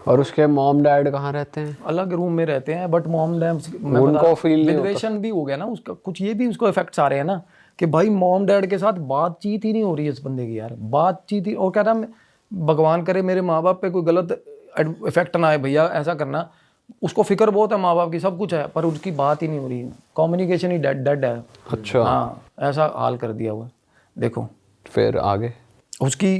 S2: और उसके मॉम डैड कहाँ रहते हैं?
S5: अलग रूम में रहते हैं, बट मॉम डैड
S2: उनको फील नहीं होता।
S5: विधवेशन भी हो गया ना उसका, कुछ ये भी उसको इफेक्ट्स आ रहे हैं ना कि भाई मॉम डैड के साथ बातचीत ही नहीं हो रही है इस बंदे की यार, बातचीत ही। और कह रहा भगवान करे मेरे माँ बाप पे कोई गलत इफेक्ट ना आए भैया, ऐसा करना। उसको फिक्र बहुत है माँ बाप की, सब कुछ है, पर उसकी बात ही नहीं हो रही है, कम्युनिकेशन ही डेड है।
S2: अच्छा।
S5: हाँ ऐसा हाल कर दिया हुआ। देखो
S2: फिर आगे
S5: उसकी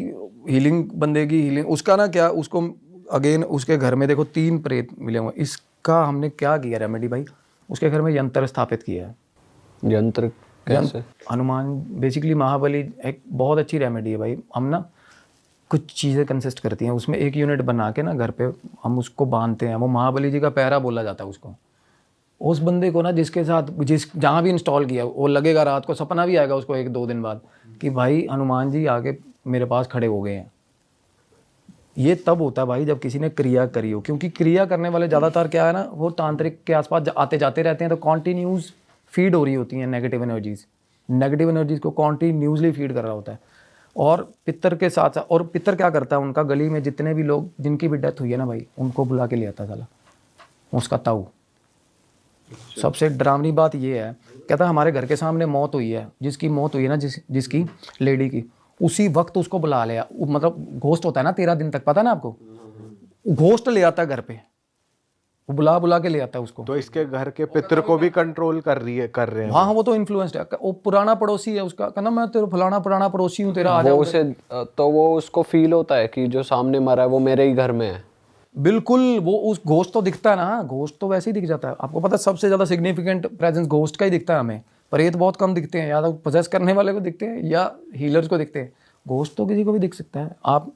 S5: हीलिंग, बंदे की हीलिंग, उसका ना क्या, उसको अगेन उसके घर में देखो 3 प्रेत मिले हुए। इसका हमने क्या किया रेमेडी भाई, उसके घर में यंत्र स्थापित किया है।
S2: यंत्र कैसे?
S5: हनुमान बेसिकली महाबली एक बहुत अच्छी रेमेडी है भाई। हम ना कुछ चीज़ें कंसिस्ट करती हैं उसमें, एक यूनिट बना के ना घर पे हम उसको बांधते हैं, वो महाबली जी का पैरा बोला जाता है उसको। उस बंदे को ना जिसके साथ जहाँ भी इंस्टॉल किया वो लगेगा, रात को सपना भी आएगा उसको 1-2 दिन बाद कि भाई हनुमान जी आके मेरे पास खड़े हो गए हैं। ये तब होता है भाई जब किसी ने क्रिया करी हो, क्योंकि क्रिया करने वाले ज़्यादातर क्या है ना, वो तांत्रिक के आसपास आते जाते रहते हैं, तो कॉन्टीन्यूस फीड हो रही होती हैं नेगेटिव एनर्जीज़ को कॉन्टीन्यूसली फीड कर रहा होता है। और पितर के साथ साथ, और पितर क्या करता है, उनका गली में जितने भी लोग जिनकी भी डेथ हुई है ना भाई, उनको बुला के ले आता साला उसका ताऊ। सबसे डरावनी बात ये है, कहता है हमारे घर के सामने मौत हुई है, जिसकी मौत हुई है ना जिसकी लेडी की, उसी वक्त उसको बुला लिया। मतलब घोस्ट होता है ना 13 दिन तक, पता है ना आपको, घोस्ट ले आता है घर पे, वो बुला के ले आता है उसको।
S4: तो इसके घर के पितर को भी कंट्रोल कर रहे हैं।
S5: हाँ वो तो इन्फ्लुएंस्ड है, वो पुराना पड़ोसी है उसका, कहना मैं तेरा फलाना पुराना पड़ोसी हूँ तेरा, आ
S2: वो
S5: जाओ।
S2: उसे तो वो उसको फील होता है कि जो सामने मरा है वो मेरे ही घर में है।
S5: बिल्कुल, वो उस घोस्ट तो दिखता है ना, घोस्ट तो वैसे ही दिख जाता है। आपको पता है सबसे ज़्यादा सिग्निफिकेंट प्रेजेंस घोस्ट का ही दिखता है हमें, प्रेत बहुत कम दिखते हैं, या तो पोजेस करने वाले को दिखते हैं या हीलर्स को दिखते हैं। घोस्ट तो किसी को भी दिख सकता है। आप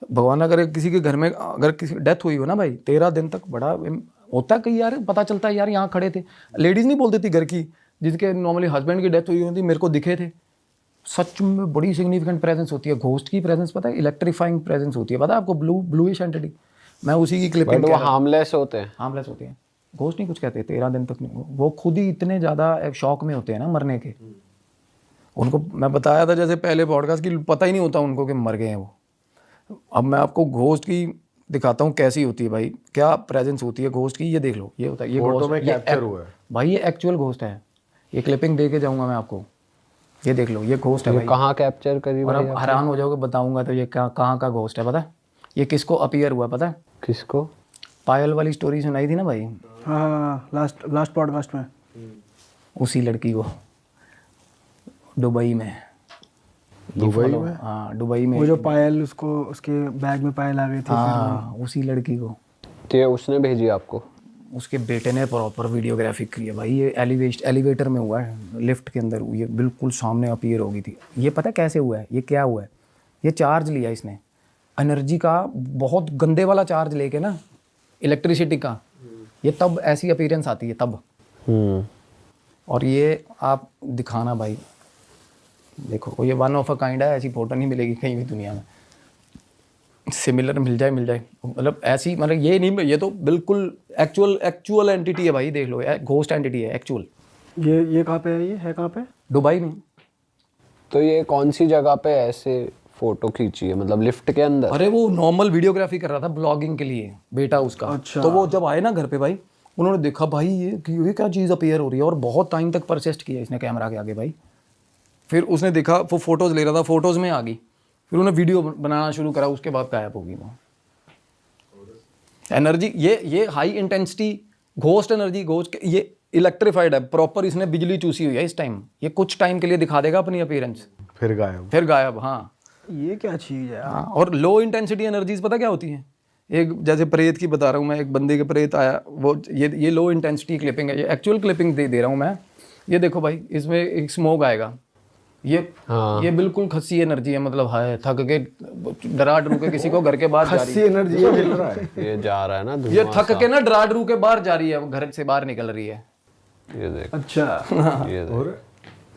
S5: भगवान अगर किसी के घर में अगर किसी डेथ हुई हो ना भाई, 13 दिन तक बड़ा होता है, कई यार पता चलता है यार यहाँ खड़े थे, लेडीज़ नहीं बोल देती घर की, जिनके नॉर्मली हस्बैंड की डेथ हुई होती, मेरे को दिखे थे। सच में बड़ी सिग्निफिकेंट प्रेजेंस होती है घोस्ट की। प्रेजेंस पता है इलेक्ट्रीफाइंग प्रेजेंस होती है, पता है आपको, ब्लूइश एंटिटी। मैं उसी की क्लिपिंग,
S2: बट वो हार्मलेस होते हैं।
S5: हार्मलेस होते हैं, घोस्ट नहीं कुछ कहते 13 दिन तक नहीं। वो खुद ही इतने ज़्यादा एक शौक में होते हैं ना मरने के, उनको मैं बताया था जैसे पहले पॉडकास्ट की, पता ही नहीं होता उनको कि मर गए हैं वो। अब मैं आपको घोस्ट की दिखाता हूँ कैसी होती है भाई, क्या प्रेजेंस होती है घोस्ट की। ये देख लो, ये होता है, ये
S4: फोटो में
S5: ये
S4: कैप्चर हुआ है
S5: भाई, ये एक्चुअल घोस्ट है। ये क्लिपिंग दे के जाऊँगा मैं आपको, ये देख लो, ये घोस्ट है
S2: ये
S5: भाई।
S2: कहाँ कैप्चर करी
S5: और
S2: भाई?
S5: अब हैरान हो जाओगे बताऊंगा तो, ये कहाँ का घोस्ट है पता है? ये किसको अपीयर हुआ पता है?
S2: किसको?
S5: पायल वाली स्टोरी सुनाई थी ना भाई,
S3: हाँ लास्ट पॉडकास्ट में,
S5: उसी लड़की को दुबई में। हाँ दुबई में,
S3: वो जो पायल उसको उसके बैग में पायल आ गई थी।
S5: हाँ उसी लड़की को।
S2: तो ये उसने भेजी आपको?
S5: उसके बेटे ने प्रॉपर वीडियोग्राफी की है भाई। ये एलिवेटर में हुआ है, लिफ्ट के अंदर, ये बिल्कुल सामने अपीयर हो गई थी। ये पता है कैसे हुआ है, ये क्या हुआ है? ये चार्ज लिया इसने एनर्जी का, बहुत गंदे वाला चार्ज लेके ना, इलेक्ट्रिसिटी का, ये तब ऐसी अपीयरेंस आती है तब। और ये आप दिखाना भाई, देखो ये 1 ऑफ अ काइंड है, ऐसी फोटो नहीं मिलेगी कहीं भी दुनिया में। सिमिलर मिल जाए मतलब ऐसी, मतलब ये नहीं, ये तो बिल्कुल एक्चुअल एंटिटी है भाई, देख लो, घोस्ट एंटिटी है एक्चुअल।
S3: ये कहाँ पे है? ये है कहाँ पे?
S5: दुबई में।
S2: तो ये कौन सी जगह पे ऐसे फोटो खींची है, मतलब लिफ्ट के अंदर?
S5: अरे वो नॉर्मल वीडियोग्राफी कर रहा था ब्लॉगिंग के लिए, बेटा उसका।
S3: अच्छा।
S5: तो वो जब आए ना घर पे भाई, उन्होंने देखा भाई ये क्या चीज़ अपीयर हो रही है, और बहुत टाइम तक परसिस्ट किया इसने कैमरा के आगे भाई। फिर उसने देखा, वो फोटोज़ ले रहा था, फोटोज़ में आ गई, फिर उन्हें वीडियो बनाना शुरू करा, उसके बाद गायब होगी वो एनर्जी। ये high intensity ghost energy, ghost ये इलेक्ट्रीफाइड है प्रॉपर, इसने बिजली चूसी हुई है इस टाइम। ये कुछ टाइम के लिए दिखा देगा अपनी अपीयरेंस,
S4: फिर गायब।
S5: फिर गायब। हाँ
S3: ये क्या चीज़ है?
S5: हाँ। और लो इंटेंसिटी एनर्जीज पता क्या होती हैं? एक जैसे प्रेत की बता रहा हूँ मैं, एक बंदे के प्रेत आया, वो ये लो इंटेंसिटी क्लिपिंग है, ये एक्चुअल क्लिपिंग दे रहा हूँ मैं। ये देखो भाई, इसमें एक स्मोक आएगा, ये बिल्कुल खस्सी एनर्जी है, मतलब है थक के डरा डरू के किसी को घर के बाहर जा रही है,
S3: एनर्जी मिल रहा है।
S2: ये जा रहा है ना
S5: ये थक के ना डरा डरू के बाहर जा रही है, वो घर से बाहर निकल रही है।
S2: ये देख,
S3: अच्छा,
S2: ये देख।
S4: और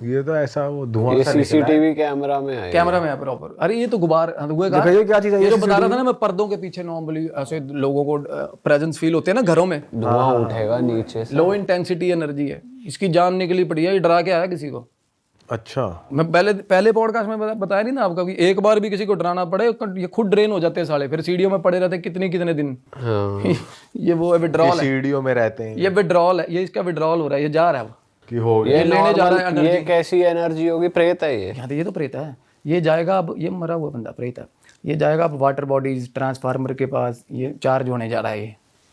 S4: ये तो ऐसा वो धुआं
S2: ये
S4: सा निकला है।
S2: सीसीटीवी कैमरा में है।
S5: कैमरा में है प्रॉपर। अरे ये तो गुबार, हुए कहा,
S3: ये क्या चीज़ है?
S5: ये जो बता रहा था ना मैं, पर्दों के पीछे नॉर्मली ऐसे लोगों को प्रेजेंस फील होते हैं ना घरों में,
S2: धुआं उठेगा नीचे से।
S5: लो इंटेंसिटी एनर्जी है, इसकी जान निकली पड़ी है, ये डरा के आया किसी को।
S4: अच्छा,
S5: मैं पहले पॉडकास्ट में बताया नहीं ना आपका कि एक बार भी किसी को डराना पड़े, ये खुद ड्रेन हो जाते हैं साले, फिर सीढ़ियों में पड़े रहते हैं कितने दिन।
S2: हाँ।
S5: ये वो विड्रॉल है,
S4: सीढ़ियों में रहते हैं
S5: ये विड्रॉल है, ये इसका विड्रॉल हो रहा है, ये जा रहा है,
S4: कि हो गया।
S2: ये
S5: लेने जा रहा है
S2: नॉर्मल, ये कैसी एनर्जी होगी? प्रेत है ये।
S5: यहाँ ये तो प्रेत है, ये जाएगा अब, ये मरा हुआ बंदा प्रेत है, ये जाएगा अब वाटर बॉडीज ट्रांसफार्मर के पास, ये चार्ज होने जा रहा है,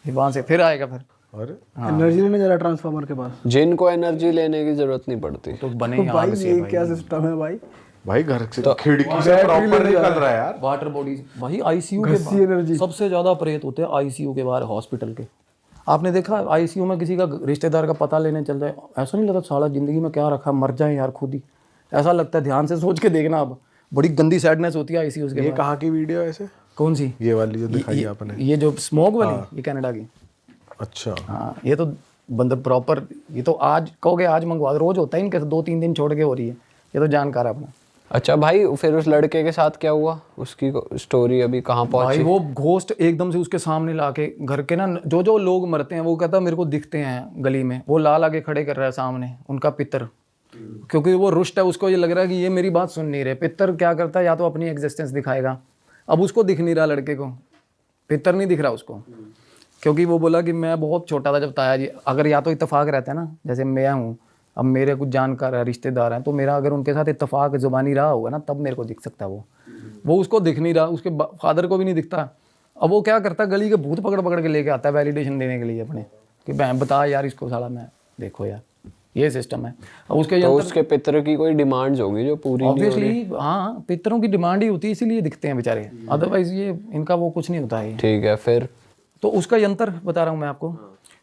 S5: ये वहां से फिर आएगा फिर।
S4: और
S3: एनर्जी लेने जा रहा ट्रांसफार्मर के पास।
S2: जिनको एनर्जी लेने की जरूरत नहीं पड़ती।
S5: तो बने ही
S3: भाई
S5: आग से
S3: ये
S5: भाई।
S3: क्या सिस्टम है भाई?
S4: भाई घर से खिड़की से प्रॉपर निकल रहा है यार।
S5: वाटर बॉडीज भाई, आईसीयू के बाहर सबसे ज्यादा प्रेत होते हैं, आईसीयू के बाहर हॉस्पिटल के। आपने देखा आईसीयू में किसी का रिश्तेदार का पता लेने चल जाए, ऐसा नहीं लगता साला जिंदगी में क्या रखा, मर जाए यार खुद ही, ऐसा लगता है। ध्यान से सोच के देखना, अब बड़ी गंदी सैडनेस होती है आईसीयू के
S4: ये
S5: बाद।
S4: कहाँ की वीडियो है ऐसे?
S5: कौन सी?
S4: ये वाली जो दिखाई आपने।
S5: ये जो स्मोक वाली, ये कनाडा की।
S4: अच्छा,
S5: हाँ, ये तो बंदा प्रॉपर, ये तो आज कहोगे आज मंगवा दो, रोज होता है इनके, 2-3 दिन छोड़ के हो रही है, ये तो जानकार है अपना।
S2: अच्छा भाई, फिर उस लड़के के साथ क्या हुआ? उसकी स्टोरी अभी कहाँ
S5: भाई
S2: पहुंची?
S5: वो घोस्ट एकदम से उसके सामने लाके, घर के ना जो लोग मरते हैं, वो कहता मेरे को दिखते हैं गली में, वो ला लाके खड़े कर रहा है सामने उनका पितर, क्योंकि वो रुष्ट है, उसको ये लग रहा है कि ये मेरी बात सुन नहीं रहे। पितर क्या करता है, या तो अपनी एग्जिस्टेंस दिखाएगा, अब उसको दिख नहीं रहा, लड़के को पितर नहीं दिख रहा उसको, क्योंकि वो बोला कि मैं बहुत छोटा था जब ताया जी, अगर या तो इत्तेफाक रहता है ना, जैसे मैं हूँ, अब मेरे कुछ जानकार है, रिश्तेदार हैं, तो मेरा अगर उनके साथ इत्तेफाक ज़ुबानी रहा होगा ना, तब मेरे को दिख सकता है वो उसको दिख नहीं रहा, उसके फादर को भी नहीं दिखता। अब वो क्या करता है, गली के भूत पकड़ पकड़ के लेके आता है वैलिडेशन देने के लिए अपने, कि मैं बता यार इसको साला, मैं देखो यार ये सिस्टम है। अब उसके
S2: तो उसके पितर की कोई डिमांड्स होगी जो पूरी नहीं हो रही।
S5: ऑब्वियसली हाँ, पितरों की डिमांड ही होती है, इसीलिए दिखते हैं बेचारे, अदरवाइज ये इनका वो कुछ नहीं होता है।
S2: ठीक है, फिर
S5: तो उसका यंत्र बता रहा हूँ मैं आपको,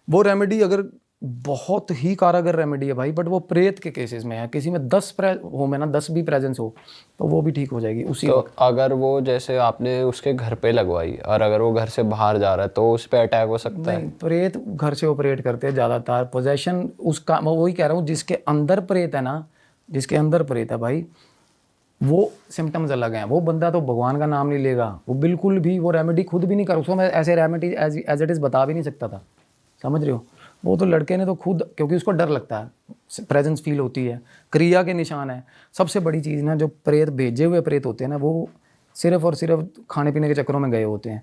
S5: वो रेमेडी अगर बहुत ही कारगर रेमेडी है भाई, बट वो प्रेत के केसेस में है, किसी में 10 हो में ना 10 भी प्रेजेंस हो तो वो भी ठीक हो जाएगी उसी
S2: तो
S5: वक्त।
S2: अगर वो जैसे आपने उसके घर पे लगवाई और अगर वो घर से बाहर जा रहा है तो उस पे अटैक हो सकता है?
S5: नहीं, प्रेत घर से ऑपरेट करते हैं ज़्यादातर, पोजेशन उसका, मैं वही कह रहा हूँ, जिसके अंदर प्रेत है ना, जिसके अंदर प्रेत है भाई, वो सिम्टम्स अलग हैं। वो बंदा तो भगवान का नाम नहीं लेगा, वो बिल्कुल भी वो रेमेडी खुद भी नहीं कर, उसको मैं ऐसे रेमेडी एज इट इज़ बता भी नहीं सकता था, समझ रहे हो। वो तो लड़के ने तो खुद, क्योंकि उसको डर लगता है, प्रेजेंस फील होती है, क्रिया के निशान है। सबसे बड़ी चीज़ ना, जो प्रेत भेजे हुए प्रेत होते हैं ना, वो सिर्फ और सिर्फ खाने पीने के चक्करों में गए होते हैं।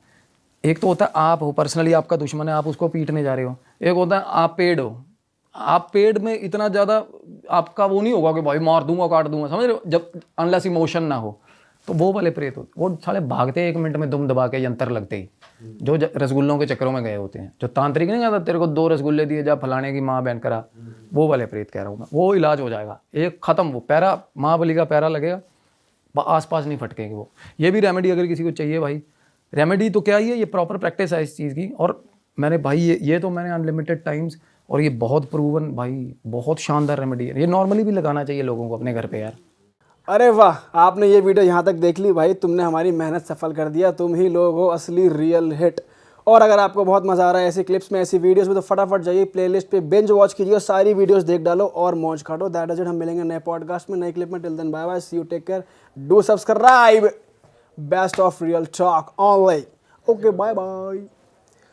S5: एक तो होता है आप हो, पर्सनली आपका दुश्मन है, आप उसको पीटने जा रहे हो। एक होता है आप पेड हो, आप पेड में इतना ज़्यादा आपका वो नहीं होगा कि भाई मार दूंगा काट दूंगा, समझ रहे हो, जब अनलेस इमोशन ना हो, तो वो वाले प्रेत होते, वो साले भागते 1 मिनट में दुम दबा के यंत्र लगते ही, जो रसगुल्लों के चक्करों में गए होते हैं। जो तांत्रिक नहीं कहता तेरे को 2 रसगुल्ले दिए जा फलाने की माँ बहन करा, वो वाले प्रेत कह रहा हूँ मैं, वो इलाज हो जाएगा, एक ख़त्म, वो पैरा माँ बली का पैरा लगेगा, आसपास नहीं फटकेंगे वो। ये भी रेमेडी अगर किसी को चाहिए भाई, रेमेडी तो क्या ही है, ये प्रॉपर प्रैक्टिस है इस चीज़ की। और मैंने भाई ये तो मैंने अनलिमिटेड टाइम्स, और ये बहुत प्रूवन भाई, बहुत शानदार रेमेडी है, ये नॉर्मली भी लगाना चाहिए लोगों को अपने घर पे यार।
S3: अरे वाह, आपने ये वीडियो यहाँ तक देख ली भाई, तुमने हमारी मेहनत सफल कर दिया, तुम ही लोग हो असली रियल हिट। और अगर आपको बहुत मज़ा आ रहा है ऐसी क्लिप्स में, ऐसी वीडियोस में, तो फटाफट जाइए प्लेलिस्ट पे बिंज वॉच कीजिए, सारी वीडियोस देख डालो और मौज काटो। दैट इज इट, हम मिलेंगे नए पॉडकास्ट में, नई क्लिप में। Till then bye bye, see you, take care, do subscribe, best of real talk online. Okay, bye bye.